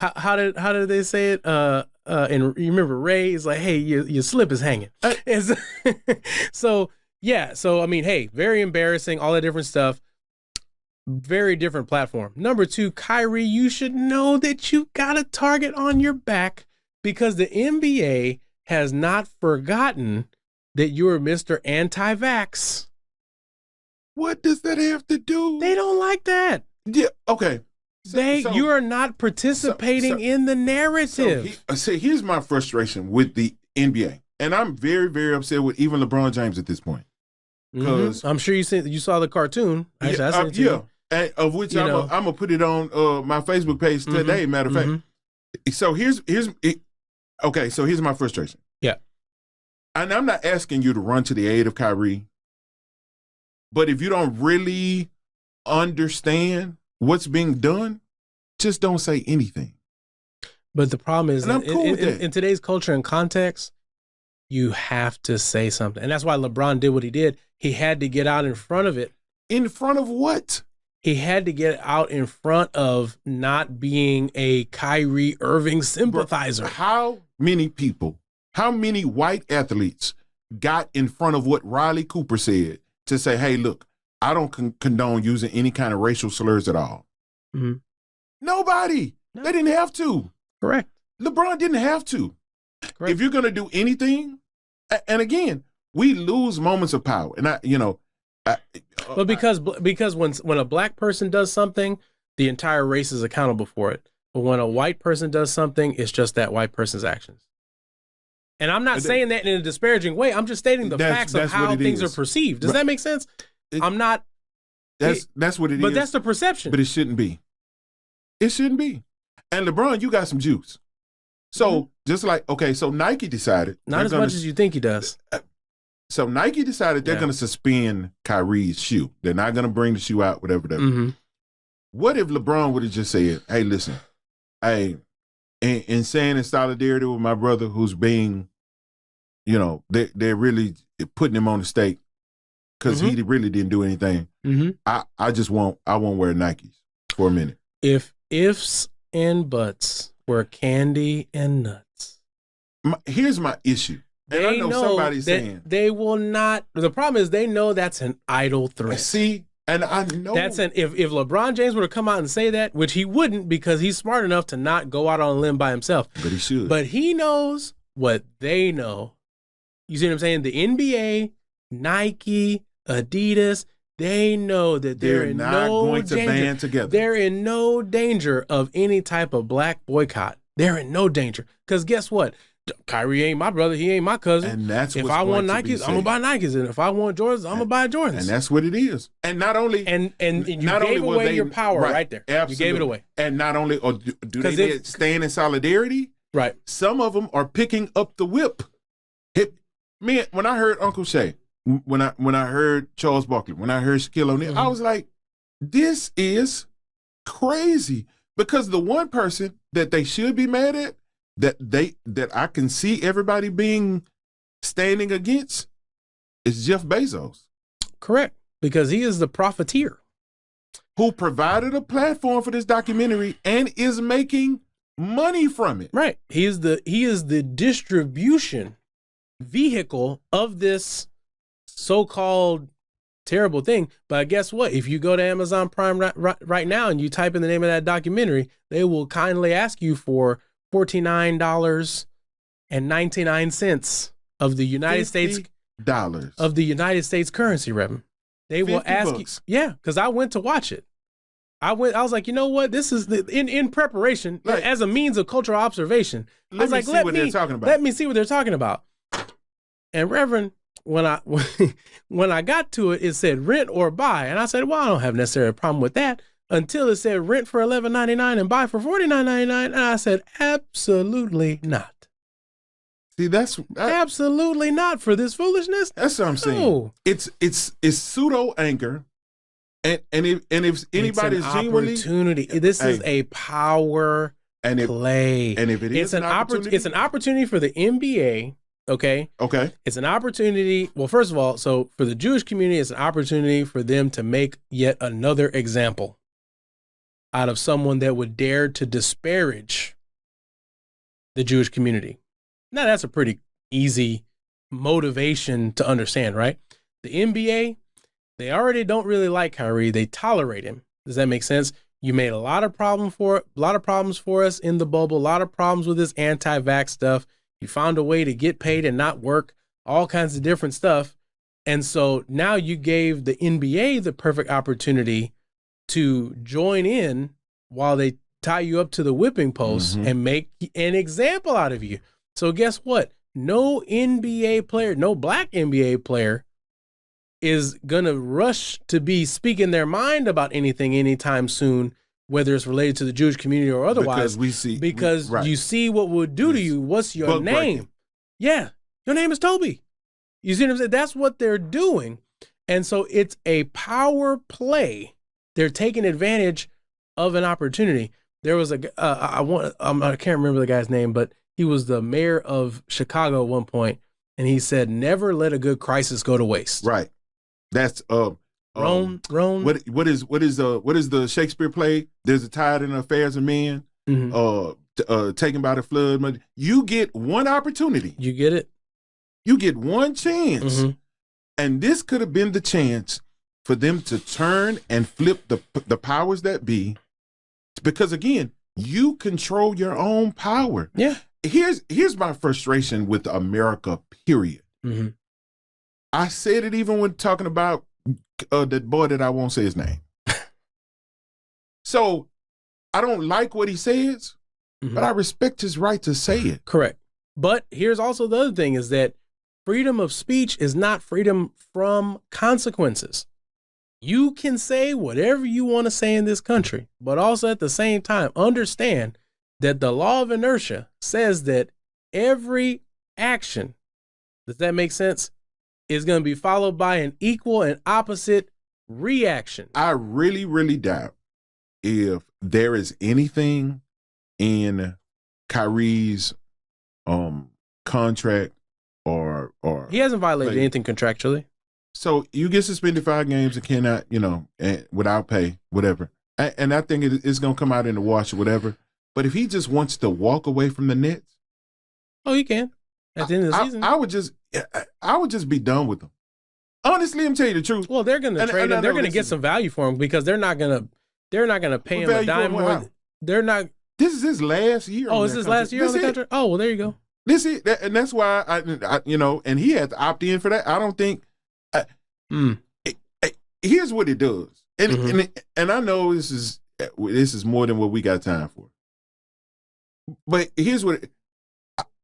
how did they say it? And you remember Ray is like, hey, your slip is hanging. So I mean, hey, very embarrassing, all that different stuff. Very different platform. Number two, Kyrie, you should know that you got a target on your back because the NBA has not forgotten that you're Mr. Anti-Vax. What does that have to do? They don't like that. Yeah, okay. You are not participating in the narrative. Here's my frustration with the NBA. And I'm very, very upset with even LeBron James at this point. Because I'm sure you saw the cartoon. Actually, I sent it to you. And of which I'm gonna put it on my Facebook page today. Matter of fact, so here's my frustration. Yeah, and I'm not asking you to run to the aid of Kyrie, but if you don't really understand what's being done, just don't say anything. But the problem is, and I'm cool with that. In today's culture and context, you have to say something, and that's why LeBron did what he did. He had to get out in front of it. In front of what? He had to get out in front of not being a Kyrie Irving sympathizer. How many people, how many white athletes got in front of what Riley Cooper said to say, hey, look, I don't condone using any kind of racial slurs at all? Nobody. No. They didn't have to. Correct. LeBron didn't have to. Correct. If you're going to do anything, and again, we lose moments of power. And but because when a black person does something, the entire race is accountable for it. But when a white person does something, it's just that white person's actions. And I'm not saying that in a disparaging way. I'm just stating the facts of how things are perceived. Does that make sense? I'm not. That's what it is. But that's the perception. But it shouldn't be. It shouldn't be. And LeBron, you got some juice. So just like, okay, so Nike decided. Not as much as you think he does. So Nike decided they're going to suspend Kyrie's shoe. They're not going to bring the shoe out, whatever. What if LeBron would have just said, hey, listen, hey, in saying in solidarity with my brother who's being, they're really putting him on the stake because he really didn't do anything. I won't wear Nikes for a minute. If ifs and buts were candy and nuts. Here's my issue. And I know somebody's saying they will not. The problem is they know that's an idle threat. See, and I know that's if LeBron James were to come out and say that, which he wouldn't because he's smart enough to not go out on a limb by himself. But he should. But he knows what they know. You see what I'm saying? The NBA, Nike, Adidas, they know that they're not going to band together. They're in no danger of any type of black boycott. They're in no danger. Because guess what? Kyrie ain't my brother. He ain't my cousin. And that's if I want Nikes, I'm gonna buy Nikes, and if I want Jordans, I'm gonna buy Jordans. And that's what it is. And not only and you gave away your power right there. Absolutely. You gave it away. And not only do they stand in solidarity, right? Some of them are picking up the whip. Man, when I heard Uncle Shay, when I heard Charles Barkley, when I heard Shaquille O'Neal, I was like, this is crazy. Because the one person that they should be mad at, that I can see everybody standing against is Jeff Bezos. Correct. Because he is the profiteer. Who provided a platform for this documentary and is making money from it. Right. He is the distribution vehicle of this so-called terrible thing. But guess what? If you go to Amazon Prime right now and you type in the name of that documentary, they will kindly ask you for $49.99 of the United States dollars of the United States currency, Reverend. They will ask you, because I went to watch it. I was like, you know what? This is in preparation as a means of cultural observation. Let me see what they're talking about. And Reverend, when I got to it, it said rent or buy, and I said, well, I don't have necessarily a problem with that. Until it said rent for $11.99 and buy for $49.99, and I said, absolutely not. See, that's absolutely not for this foolishness. That's what I'm saying. It's pseudo anger, and if anybody is genuinely opportunity, this is a power play. And if it is an opportunity, it's an opportunity for the NBA. Okay. It's an opportunity. Well, first of all, so for the Jewish community, it's an opportunity for them to make yet another example out of someone that would dare to disparage the Jewish community. Now, that's a pretty easy motivation to understand, right? The NBA, they already don't really like Kyrie. They tolerate him. Does that make sense? You made a lot of problems for us in the bubble, a lot of problems with this anti-vax stuff. You found a way to get paid and not work, all kinds of different stuff. And so now you gave the NBA the perfect opportunity to join in while they tie you up to the whipping post and make an example out of you. So guess what? no NBA player, no black NBA player is going to rush to be speaking their mind about anything anytime soon, whether it's related to the Jewish community or otherwise. Because you see what would do to you. What's your name? Breaking. Yeah, your name is Toby. You see what I'm saying? That's what they're doing. And so it's a power play. They're taking advantage of an opportunity. There was I can't remember the guy's name, but he was the mayor of Chicago at one point, and he said, "Never let a good crisis go to waste." Right. That's Rome. What is the Shakespeare play? There's a tide in the affairs of men, taken by the flood. You get one opportunity. You get it. You get one chance, and this could have been the chance for them to turn and flip the powers that be, because again, you control your own power. Yeah. Here's my frustration with America. Period. I said it even when talking about that boy that I won't say his name. So I don't like what he says, but I respect his right to say it. Correct. But here's also the other thing is that freedom of speech is not freedom from consequences. You can say whatever you want to say in this country, but also at the same time, understand that the law of inertia says that every action, does that make sense, is going to be followed by an equal and opposite reaction. I really, really doubt if there is anything in Kyrie's contract or he hasn't violated anything contractually. So you get suspended 5 games and cannot, without pay, whatever. And I think it's going to come out in the wash or whatever. But if he just wants to walk away from the Nets, he can at the end of the season. I would just be done with him. Honestly, I'm telling you the truth. Well, they're going to trade him. They're going to get some value for him because they're not going to pay him a dime more. They're not. This is his last year. Oh, is his last year on the contract? Oh, well, there you go. And that's why I and he had to opt in for that. I don't think. Here's what it does, and I know this is more than what we got time for. But here's what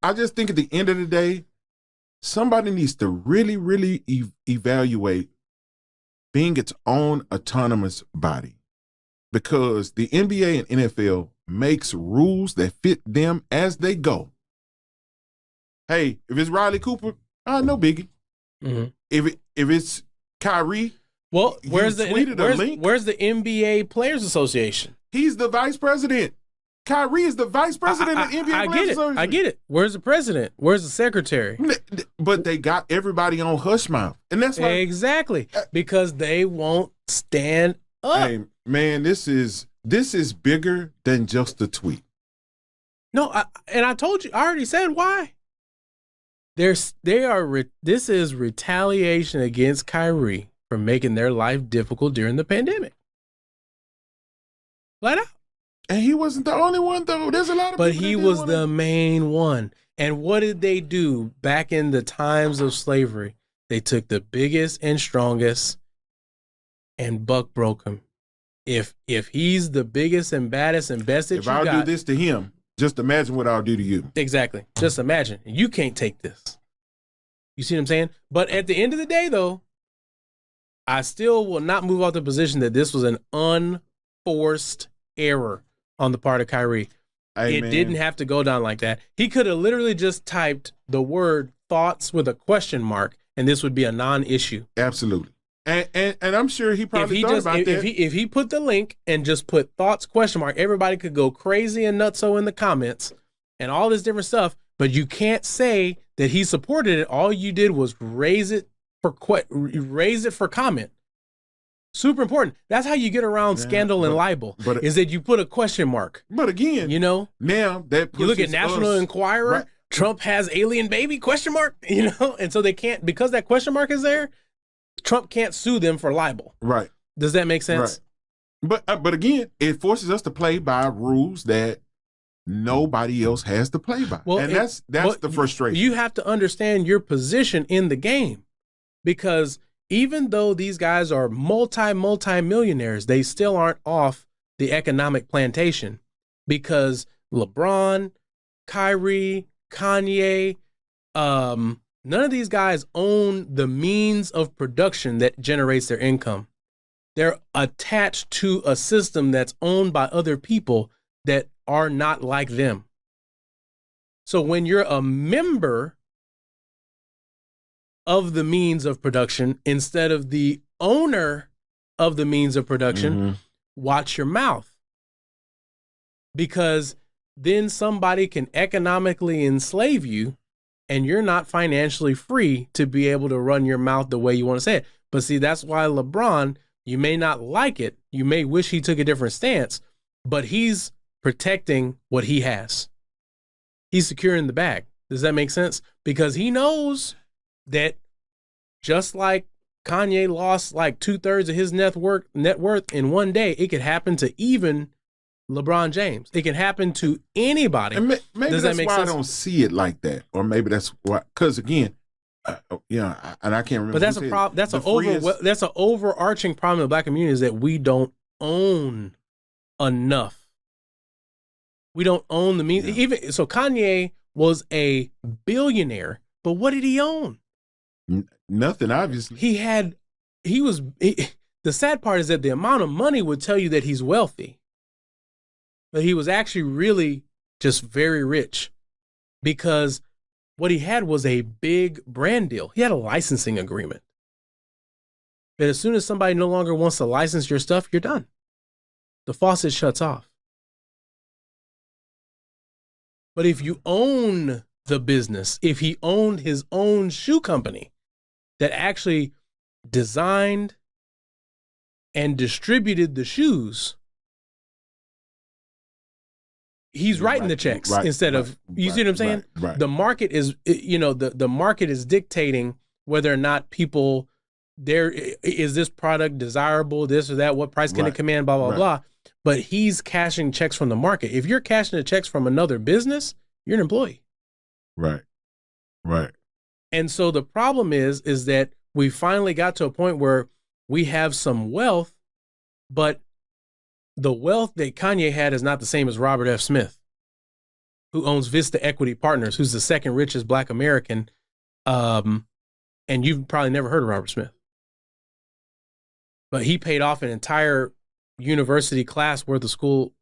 I just think at the end of the day, somebody needs to really, really evaluate being its own autonomous body, because the NBA and NFL makes rules that fit them as they go. Hey, if it's Riley Cooper, no biggie. If it's Kyrie, well, where's the NBA Players Association? He's the vice president. Kyrie is the vice president of the NBA Players Association. I get it. Where's the president? Where's the secretary? But they got everybody on hush mouth, and that's why exactly because they won't stand up. Hey, man, this is bigger than just a tweet. No, I told you. I already said why. This is retaliation against Kyrie for making their life difficult during the pandemic. Flat out. And he wasn't the only one, though. There's a lot of people. But he was the main one. And what did they do back in the times of slavery? They took the biggest and strongest and buck broke him. If he's the biggest and baddest and best that if I'll do this to him, just imagine what I'll do to you. Exactly. Just imagine. You can't take this. You see what I'm saying? But at the end of the day, though, I still will not move off the position that this was an unforced error on the part of Kyrie. It didn't have to go down like that. He could have literally just typed the word thoughts with a question mark, and this would be a non-issue. Absolutely. And I'm sure he probably thought about that. If he put the link and just put thoughts question mark, everybody could go crazy and nutso in the comments and all this different stuff, but you can't say that he supported it. All you did was raise it for comment. Super important. That's how you get around scandal and libel, is that you put a question mark. But again, now that you look at National Enquirer, right. Trump has alien baby question mark, and so they can't, because that question mark is there, Trump can't sue them for libel. Right. Does that make sense? Right. But again, it forces us to play by rules that nobody else has to play by. Well, and that's the frustration. You have to understand your position in the game, because even though these guys are multi-millionaires, they still aren't off the economic plantation, because LeBron, Kyrie, Kanye, None of these guys own the means of production that generates their income. They're attached to a system that's owned by other people that are not like them. So when you're a member of the means of production instead of the owner of the means of production, watch your mouth. Because then somebody can economically enslave you and you're not financially free to be able to run your mouth the way you want to say it. But see, that's why LeBron, you may not like it. You may wish he took a different stance, but he's protecting what he has. He's securing the bag. Does that make sense? Because he knows that just like Kanye lost like 2/3 of his net worth in one day, it could happen to even LeBron James. It can happen to anybody. And maybe Does that's that make why sense? I don't see it like that, or maybe that's why. Because again, and I can't remember. But that's a problem. That's an overarching problem in the Black community is that we don't own enough. We don't own the means. Yeah. Even so, Kanye was a billionaire, but what did he own? Nothing, obviously. The sad part is that the amount of money would tell you that he's wealthy. But he was actually really just very rich because what he had was a big brand deal. He had a licensing agreement. But as soon as somebody no longer wants to license your stuff, you're done. The faucet shuts off. But if you own the business, if he owned his own shoe company that actually designed and distributed the shoes, he's writing the checks instead of, you see what I'm saying? Right. The market is, the market is dictating whether or not people, is this product desirable, this or that, what price can it command, blah, blah, blah. But he's cashing checks from the market. If you're cashing the checks from another business, you're an employee. Right. And so the problem is that we finally got to a point where we have some wealth, but the wealth that Kanye had is not the same as Robert F. Smith, who owns Vista Equity Partners, who's the second richest Black American. And you've probably never heard of Robert Smith. But he paid off an entire university class worth of student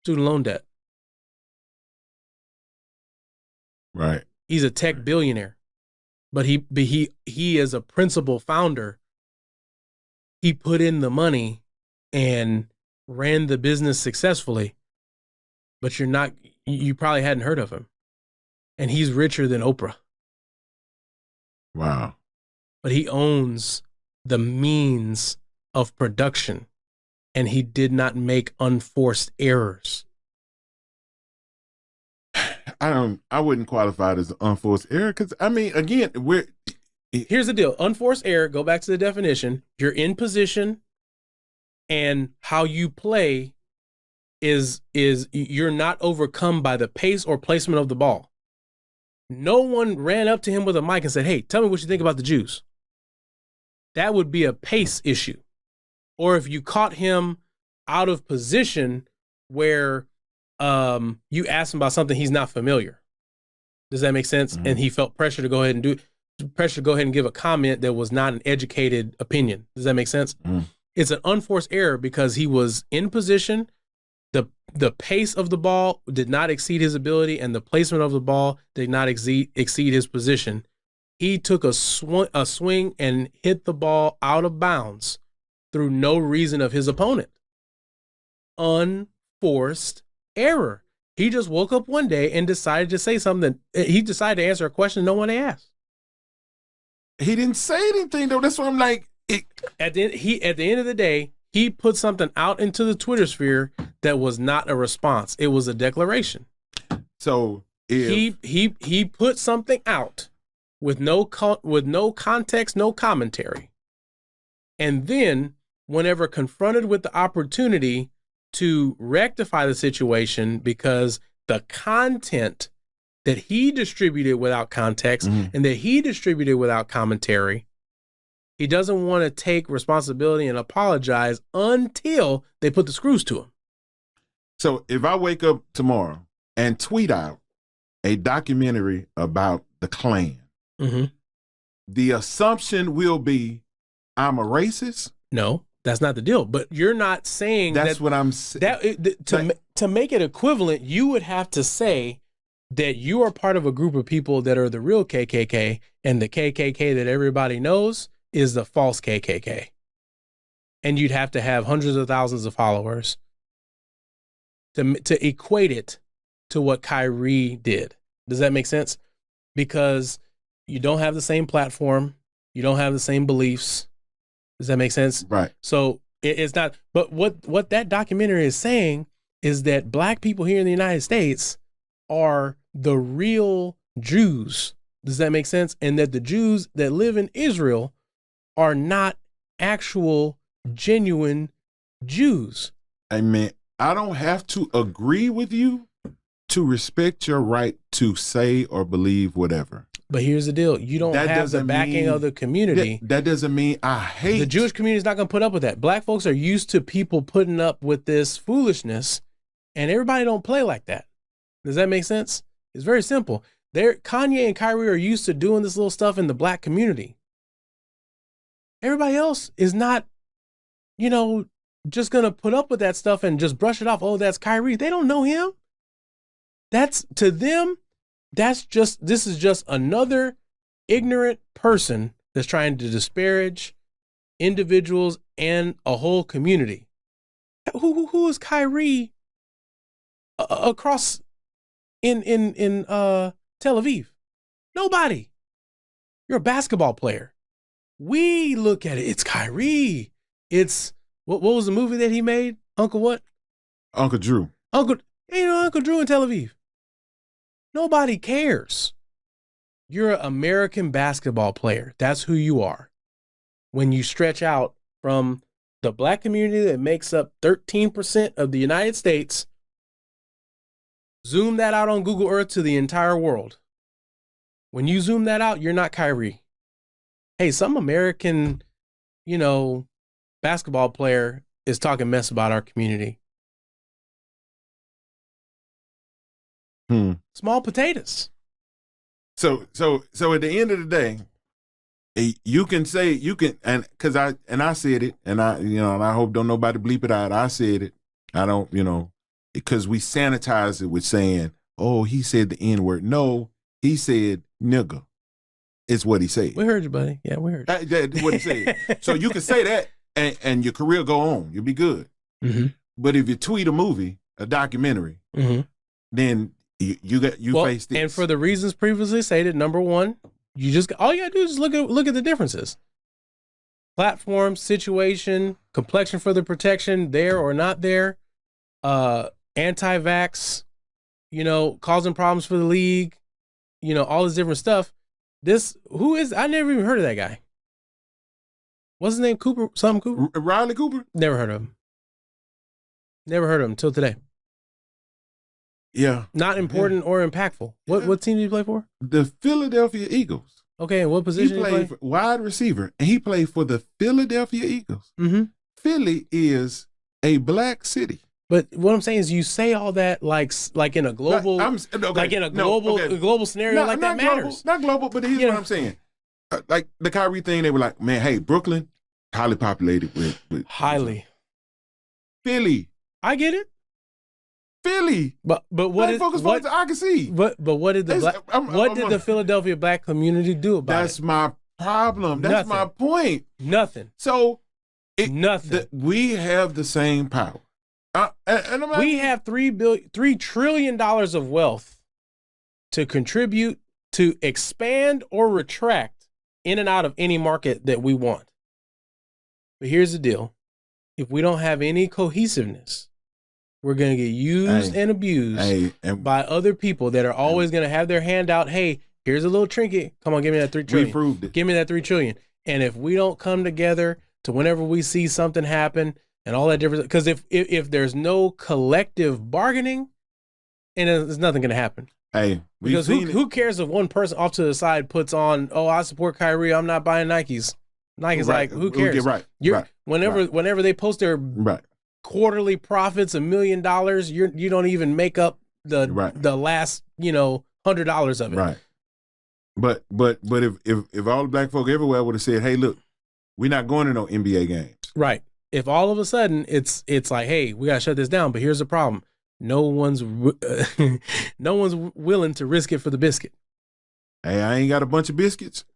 loan debt. Right. He's a tech billionaire, but he is a principal founder. He put in the money and ran the business successfully, but you probably hadn't heard of him. And he's richer than Oprah. Wow. But he owns the means of production, and he did not make unforced errors. I wouldn't qualify it as an unforced error because, I mean, again, here's the deal. Unforced error, go back to the definition. You're in position, and how you play is you're not overcome by the pace or placement of the ball. No one ran up to him with a mic and said, "Hey, tell me what you think about the Jews." That would be a pace issue. Or if you caught him out of position where you asked him about something he's not familiar. Does that make sense? Mm-hmm. And he felt pressure to go ahead and give a comment that was not an educated opinion. Does that make sense? Mm-hmm. It's an unforced error because he was in position. The pace of the ball did not exceed his ability, and the placement of the ball did not exceed his position. He took a swing and hit the ball out of bounds through no reason of his opponent. Unforced error. He just woke up one day and decided to say something. He decided to answer a question no one asked. He didn't say anything though. That's why I'm like, at the end of the day, he put something out into the Twitter sphere that was not a response. It was a declaration. So he put something out with no context, no commentary. And then whenever confronted with the opportunity to rectify the situation, because the content that he distributed without context and that he distributed without commentary, he doesn't want to take responsibility and apologize until they put the screws to him. So if I wake up tomorrow and tweet out a documentary about the Klan, the assumption will be I'm a racist. No, that's not the deal. But you're not saying that's what I'm saying. To make it equivalent, you would have to say that you are part of a group of people that are the real KKK, and the KKK that everybody knows is the false KKK. And you'd have to have hundreds of thousands of followers to equate it to what Kyrie did. Does that make sense? Because you don't have the same platform. You don't have the same beliefs. Does that make sense? Right. So it's not, but what that documentary is saying is that black people here in the United States are the real Jews. Does that make sense? And that the Jews that live in Israel are not actual, genuine Jews. I mean, I don't have to agree with you to respect your right to say or believe whatever. But here's the deal. You don't have the backing of the community. That doesn't mean I hate. The Jewish community is not going to put up with that. Black folks are used to people putting up with this foolishness, and everybody don't play like that. Does that make sense? It's very simple. Kanye and Kyrie are used to doing this little stuff in the black community. Everybody else is not, just going to put up with that stuff and just brush it off. Oh, that's Kyrie. They don't know him. That's, to them, this is just another ignorant person that's trying to disparage individuals and a whole community. Who is Kyrie across in Tel Aviv? Nobody. You're a basketball player. We look at it. It's Kyrie. It's what was the movie that he made? Uncle what? Uncle Drew. Uncle Drew in Tel Aviv. Nobody cares. You're an American basketball player. That's who you are. When you stretch out from the black community that makes up 13% of the United States, zoom that out on Google Earth to the entire world. When you zoom that out, you're not Kyrie. Hey, some American, basketball player is talking mess about our community. Small potatoes. So at the end of the day, you can say and I said it, and I hope don't nobody bleep it out. I said it. I don't, because we sanitize it with saying, oh, he said the N-word. No, he said nigga. It's what he said. We heard you, buddy. Yeah, we heard you. That's what he said. So you can say that and your career go on. You'll be good. Mm-hmm. But if you tweet a movie, a documentary, then you face this. And for the reasons previously stated, number one, all you gotta do is look at the differences. Platform, situation, complexion for the protection, there or not there, anti-vax, causing problems for the league, all this different stuff. I never even heard of that guy. What's his name? Cooper? Riley Cooper? Never heard of him. Never heard of him till today. Yeah. Not important or impactful. What team did he play for? The Philadelphia Eagles. Okay, and what position he played? For wide receiver, and he played for the Philadelphia Eagles. Mm-hmm. Philly is a black city. But what I'm saying is, you say all that like in a global, global scenario, that global, matters. Not global, but here's what I'm saying. Like the Kyrie thing, they were like, man, hey, Brooklyn, highly populated with highly. Philly, I get it. Philly, but what is what I can see. But what did the Philadelphia black community do about it? That's my problem. That's my point. Nothing. So nothing. We have the same power. We have $3 trillion of wealth to contribute to expand or retract in and out of any market that we want. But here's the deal: if we don't have any cohesiveness, we're going to get used and abused by other people that are always going to have their hand out. Hey, here's a little trinket. Come on, give me that $3 trillion. We proved it. Give me that $3 trillion. And if we don't come together to whenever we see something happen and all that different, because if there's no collective bargaining, and there's nothing going to happen. Hey, because who cares if one person off to the side puts on, oh, I support Kyrie, I'm not buying Nikes. Nike's right. Like, who cares? Whenever they post their quarterly profits $1 million, you don't even make up the last $100 of it. Right. But if all the black folk everywhere would have said, "Hey, look, we're not going to no NBA games." Right. If all of a sudden it's like, "Hey, we got to shut this down," but here's the problem: no one's willing to risk it for the biscuit. Hey, I ain't got a bunch of biscuits,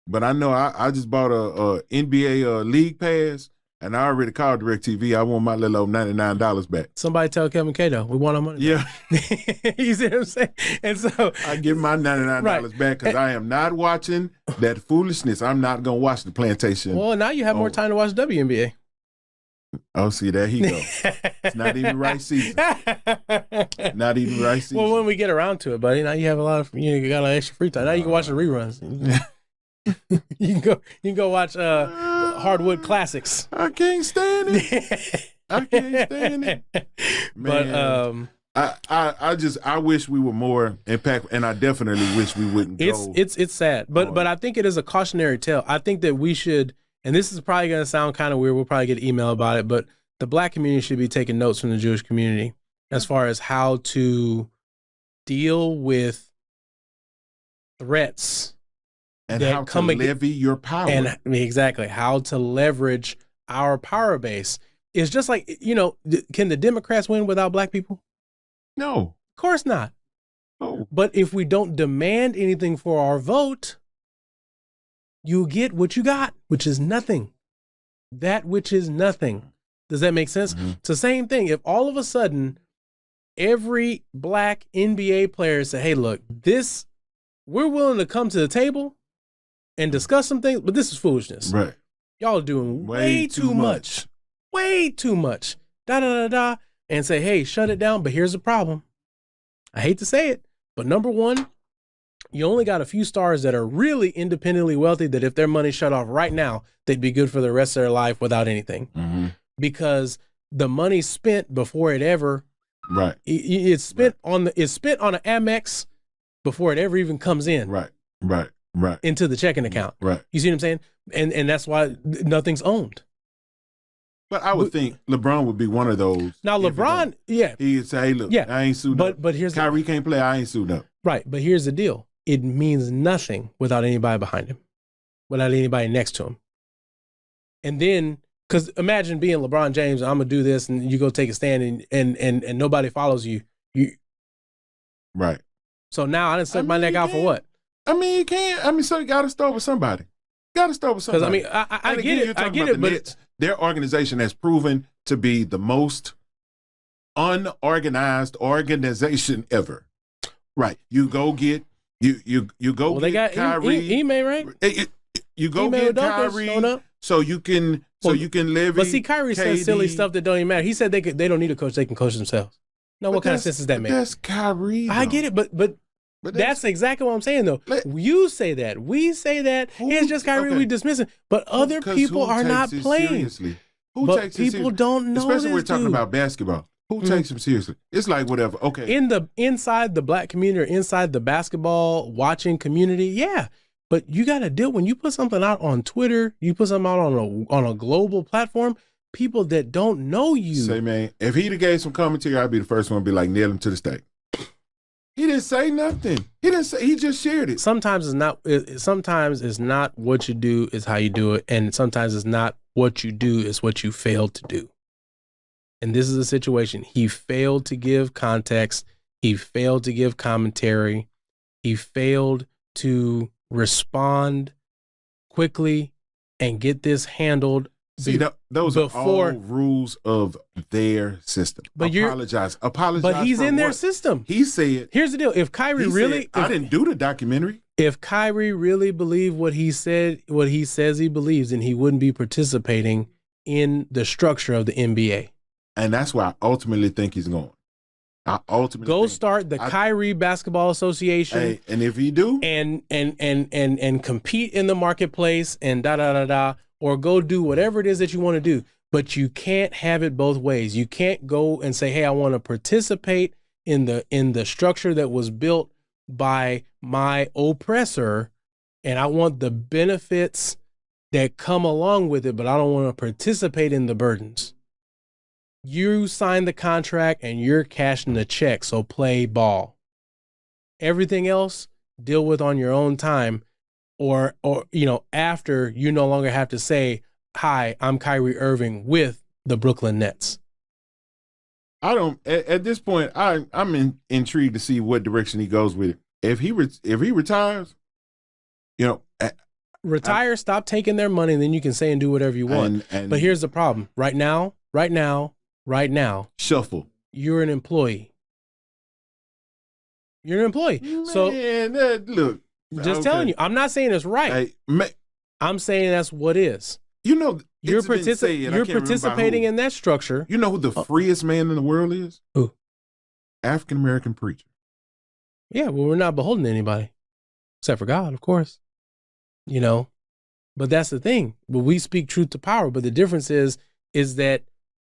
but I know I just bought a NBA league pass, and I already called DirecTV. I want my little old $99 back. Somebody tell Kevin Cato we want our money. Yeah, you see what I'm saying? And so I give my $99 back because I am not watching that foolishness. I'm not gonna watch the plantation. Well, now you have more time to watch WNBA. Oh, see, there he go. It's not even right season. Not even right season. Well, when we get around to it, buddy, now you have you got a lot of extra free time. Now you can watch the reruns. You can go watch Hardwood Classics. I can't stand it. I can't stand it. Man, but I wish we were more impactful, and I definitely wish we wouldn't go. It's sad, but I think it is a cautionary tale. I think that we should. And this is probably going to sound kind of weird. We'll probably get email about it, but the black community should be taking notes from the Jewish community as far as how to deal with threats and how to levy your power. And exactly how to leverage our power base. It's just like, can the Democrats win without black people? No. Of course not. No. But if we don't demand anything for our vote, you get what you got, which is nothing. That which is nothing. Does that make sense? Mm-hmm. It's the same thing. If all of a sudden every black NBA player say, "Hey, look, we're willing to come to the table and discuss some things, but this is foolishness. Right. Y'all are doing way too much. Way too much. Da da da da." And say, "Hey, shut it down." But here's the problem. I hate to say it, but number one, you only got a few stars that are really independently wealthy that if their money shut off right now, they'd be good for the rest of their life without anything. Mm-hmm. Because the money spent before it ever, right? It's spent on an Amex before it ever even comes in, right, into the checking account, right. You see what I'm saying? And that's why nothing's owned. But I would think LeBron would be one of those. Now LeBron, he'd say, "Hey, look, I ain't sued up. But here's Kyrie can't play. I ain't sued up." Right, but here's the deal. It means nothing without anybody behind him, without anybody next to him. And then, because imagine being LeBron James, I'm going to do this, and you go take a stand, and nobody follows you. Right. So now I done stuck my neck out for what? I mean, you can't. I mean, so you got to start with somebody. Because, I mean, I get it. I get it, but their organization has proven to be the most unorganized organization ever. Right. You go get you go. Well, they got Kyrie. Ime, right? You go Ime get Kyrie so you can live. But see, Kyrie says silly stuff that don't even matter. He said they don't need a coach; they can coach themselves. Now, what kind of sense does that make? That's Kyrie. I get it, but that's exactly what I'm saying, though. You say that, we say that. It's just Kyrie. We dismiss it, but other people are not playing. Seriously? Who but takes it seriously? People don't know. Especially when we're talking about basketball. Who takes him seriously? It's like whatever. Okay. Inside the black community or inside the basketball watching community, yeah. But you got to deal when you put something out on Twitter, you put something out on a global platform, people that don't know you. Say, man, if he'd have gave some commentary, I'd be the first one to be like, nail him to the stake. He didn't say nothing. He just shared it. Sometimes it's not what you do, is how you do it. And sometimes it's not what you do, is what you failed to do. And this is a situation. He failed to give context. He failed to give commentary. He failed to respond quickly and get this handled. See, those are all rules of their system. But apologize. But he's in their system. He said. Here's the deal. If Kyrie I didn't do the documentary. If Kyrie really believed what he said, what he says he believes, then he wouldn't be participating in the structure of the NBA. And that's why I ultimately think he's going. Start the Kyrie Basketball Association. Hey, and if you do, and compete in the marketplace and or go do whatever it is that you want to do. But you can't have it both ways. You can't go and say, "Hey, I want to participate in the structure that was built by my oppressor, and I want the benefits that come along with it, but I don't want to participate in the burdens." You signed the contract and you're cashing the check, so play ball. Everything else, deal with on your own time, or after you no longer have to say, "Hi, I'm Kyrie Irving with the Brooklyn Nets." I don't. At this point, I'm intrigued to see what direction he goes with it. If he retires, retire, stop taking their money, and then you can say and do whatever you want. But here's the problem: right now, shuffle. You're an employee. You're an employee. So look, just telling you, I'm not saying it's right. I'm saying that's what is. You're participating in that structure. You know who the freest man in the world is? Who? African American preacher. Yeah, well, we're not beholden to anybody, except for God, of course. But that's the thing. But we speak truth to power. But the difference is that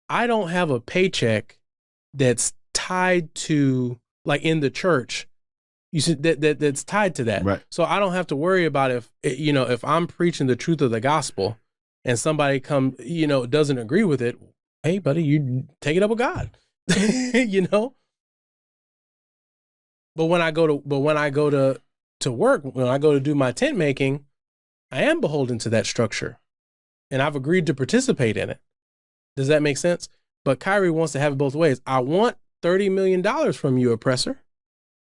I don't have a paycheck that's tied to, like in the church, you see that's tied to that. Right. So I don't have to worry about if I'm preaching the truth of the gospel and somebody doesn't agree with it. Hey, buddy, you take it up with God. But when I go to work, when I go to do my tent making, I am beholden to that structure, and I've agreed to participate in it. Does that make sense? But Kyrie wants to have it both ways. I want $30 million from you, oppressor.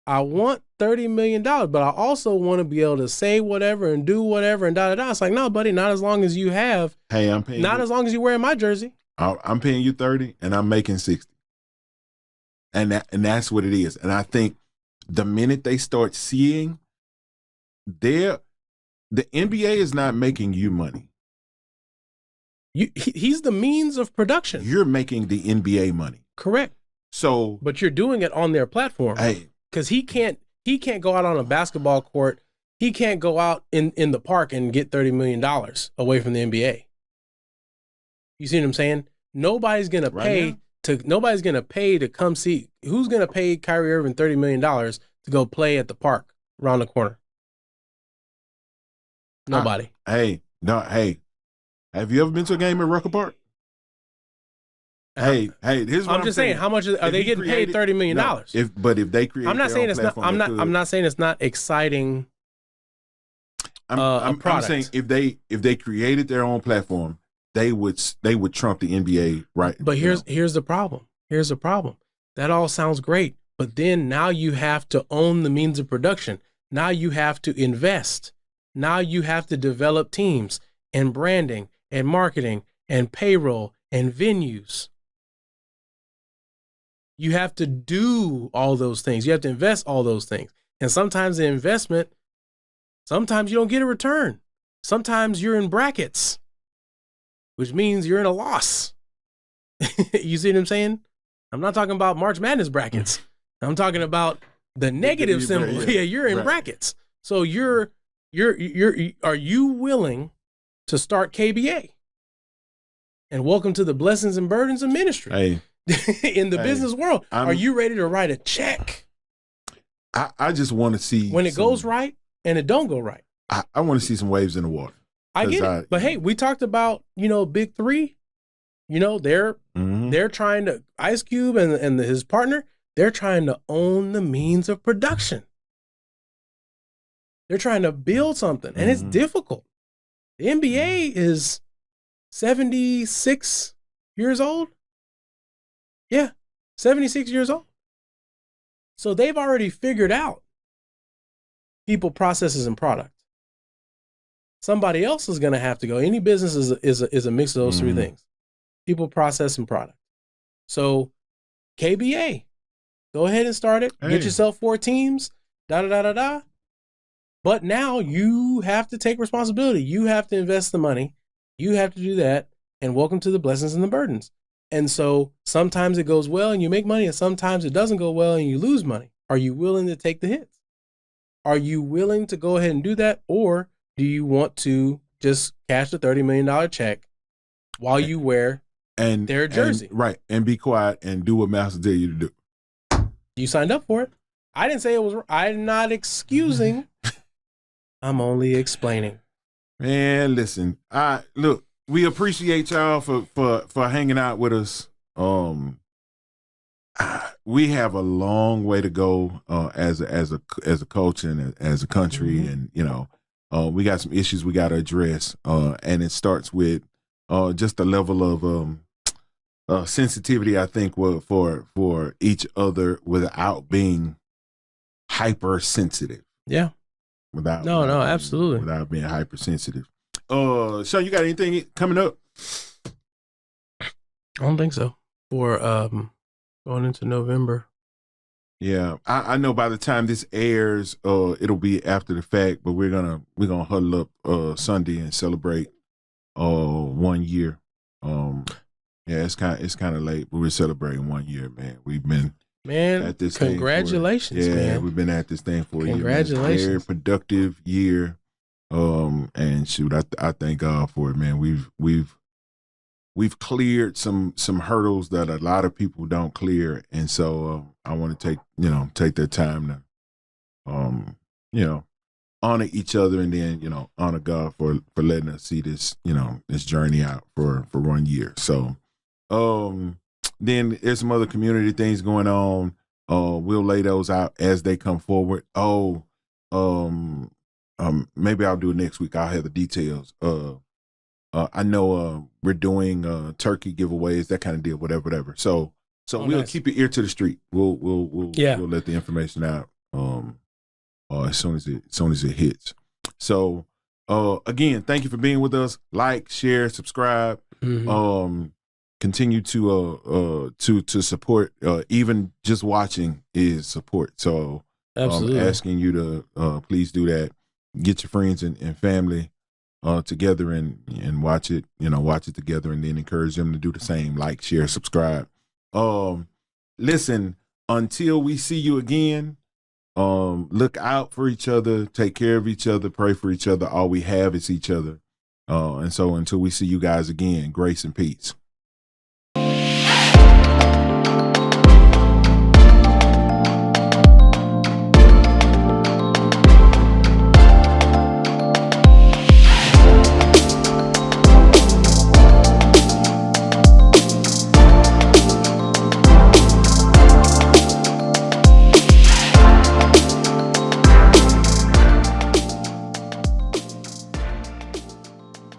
I want $30 million, but I also want to be able to say whatever and do whatever and da da da. It's like, no, buddy, not as long as you have. Hey, I'm paying. Not as long as you're wearing my jersey. I'm paying you 30, and I'm making 60, and that's what it is. And I think the minute they start seeing the NBA is not making you money. He's the means of production. You're making the NBA money. Correct. So, but you're doing it on their platform. Hey, because he can't go out on a basketball court. He can't go out in the park and get $30 million away from the NBA. You see what I'm saying? Nobody's gonna pay to come see. Who's gonna pay Kyrie Irving $30 million to go play at the park around the corner? Nobody. Hey, have you ever been to a game at Rucker Park? Hey, here's what I'm just saying. How much are they getting paid? $30 million. No, if they create, I'm not saying it's not. I'm not saying it's not exciting. I'm saying if they created their own platform, they would trump the NBA, right? But here's the problem. Here's the problem. That all sounds great, but then now you have to own the means of production. Now you have to invest. Now you have to develop teams and branding and marketing and payroll and venues. You have to do all those things. You have to invest all those things. And sometimes the investment, sometimes you don't get a return. Sometimes you're in brackets, which means you're in a loss. You see what I'm saying? I'm not talking about March Madness brackets. I'm talking about the negative symbol. Yeah, you're in brackets. So are you willing to start KBA? And welcome to the blessings and burdens of ministry. Hey. In the business world, are you ready to write a check? I just want to see when it goes right and it don't go right. I want to see some waves in the water. I get it. But hey, we talked about, Big Three. They're trying to, Ice Cube and his partner, they're trying to own the means of production. They're trying to build something, and it's difficult. The NBA is 76 years old. Yeah, 76 years old. So they've already figured out people, processes, and product. Somebody else is going to have to go. Any business is a mix of those three things: people, process, and product. So KBA, go ahead and start it. Hey. Get yourself 4 teams. Da. But now you have to take responsibility. You have to invest the money. You have to do that. And welcome to the blessings and the burdens. And so sometimes it goes well and you make money, and sometimes it doesn't go well and you lose money. Are you willing to take the hits? Are you willing to go ahead and do that? Or do you want to just cash the $30 million check while you wear their jersey? And be quiet and do what Master tell you to do. You signed up for it. I didn't say it was. I'm not excusing. I'm only explaining. Man, listen. Look. We appreciate y'all for hanging out with us. we have a long way to go as a culture and as a country, and we got some issues we got to address, and it starts with just the level of sensitivity, I think, for each other without being hypersensitive. Yeah. Without absolutely. without being hypersensitive. Shawn, you got anything coming up? I don't think so. For going into November. Yeah, I know by the time this airs, it'll be after the fact, but we're gonna huddle up Sunday and celebrate 1 year. Yeah, it's kind of late, but we're celebrating 1 year, man. We've been at this congratulations, thing man. We've been at this thing for a year. Congratulations. Very productive year. And shoot, I thank God for it, man. We've cleared some hurdles that a lot of people don't clear, and so I want to take that time to honor each other, and then honor God for letting us see this this journey out for 1 year. So then there's some other community things going on. We'll lay those out as they come forward. Maybe I'll do it next week. I'll have the details. I know we're doing turkey giveaways, that kind of deal, whatever. So we'll keep your ear to the street. We'll let the information out as soon as it hits. So again, thank you for being with us. Like, share, subscribe. Mm-hmm. Continue to support. Even just watching is support. So I'm asking you to please do that. Get your friends and family together and watch it, watch it together, and then encourage them to do the same. Like, share, subscribe. Listen, until we see you again, look out for each other, take care of each other, pray for each other. All we have is each other. And so until we see you guys again, grace and peace.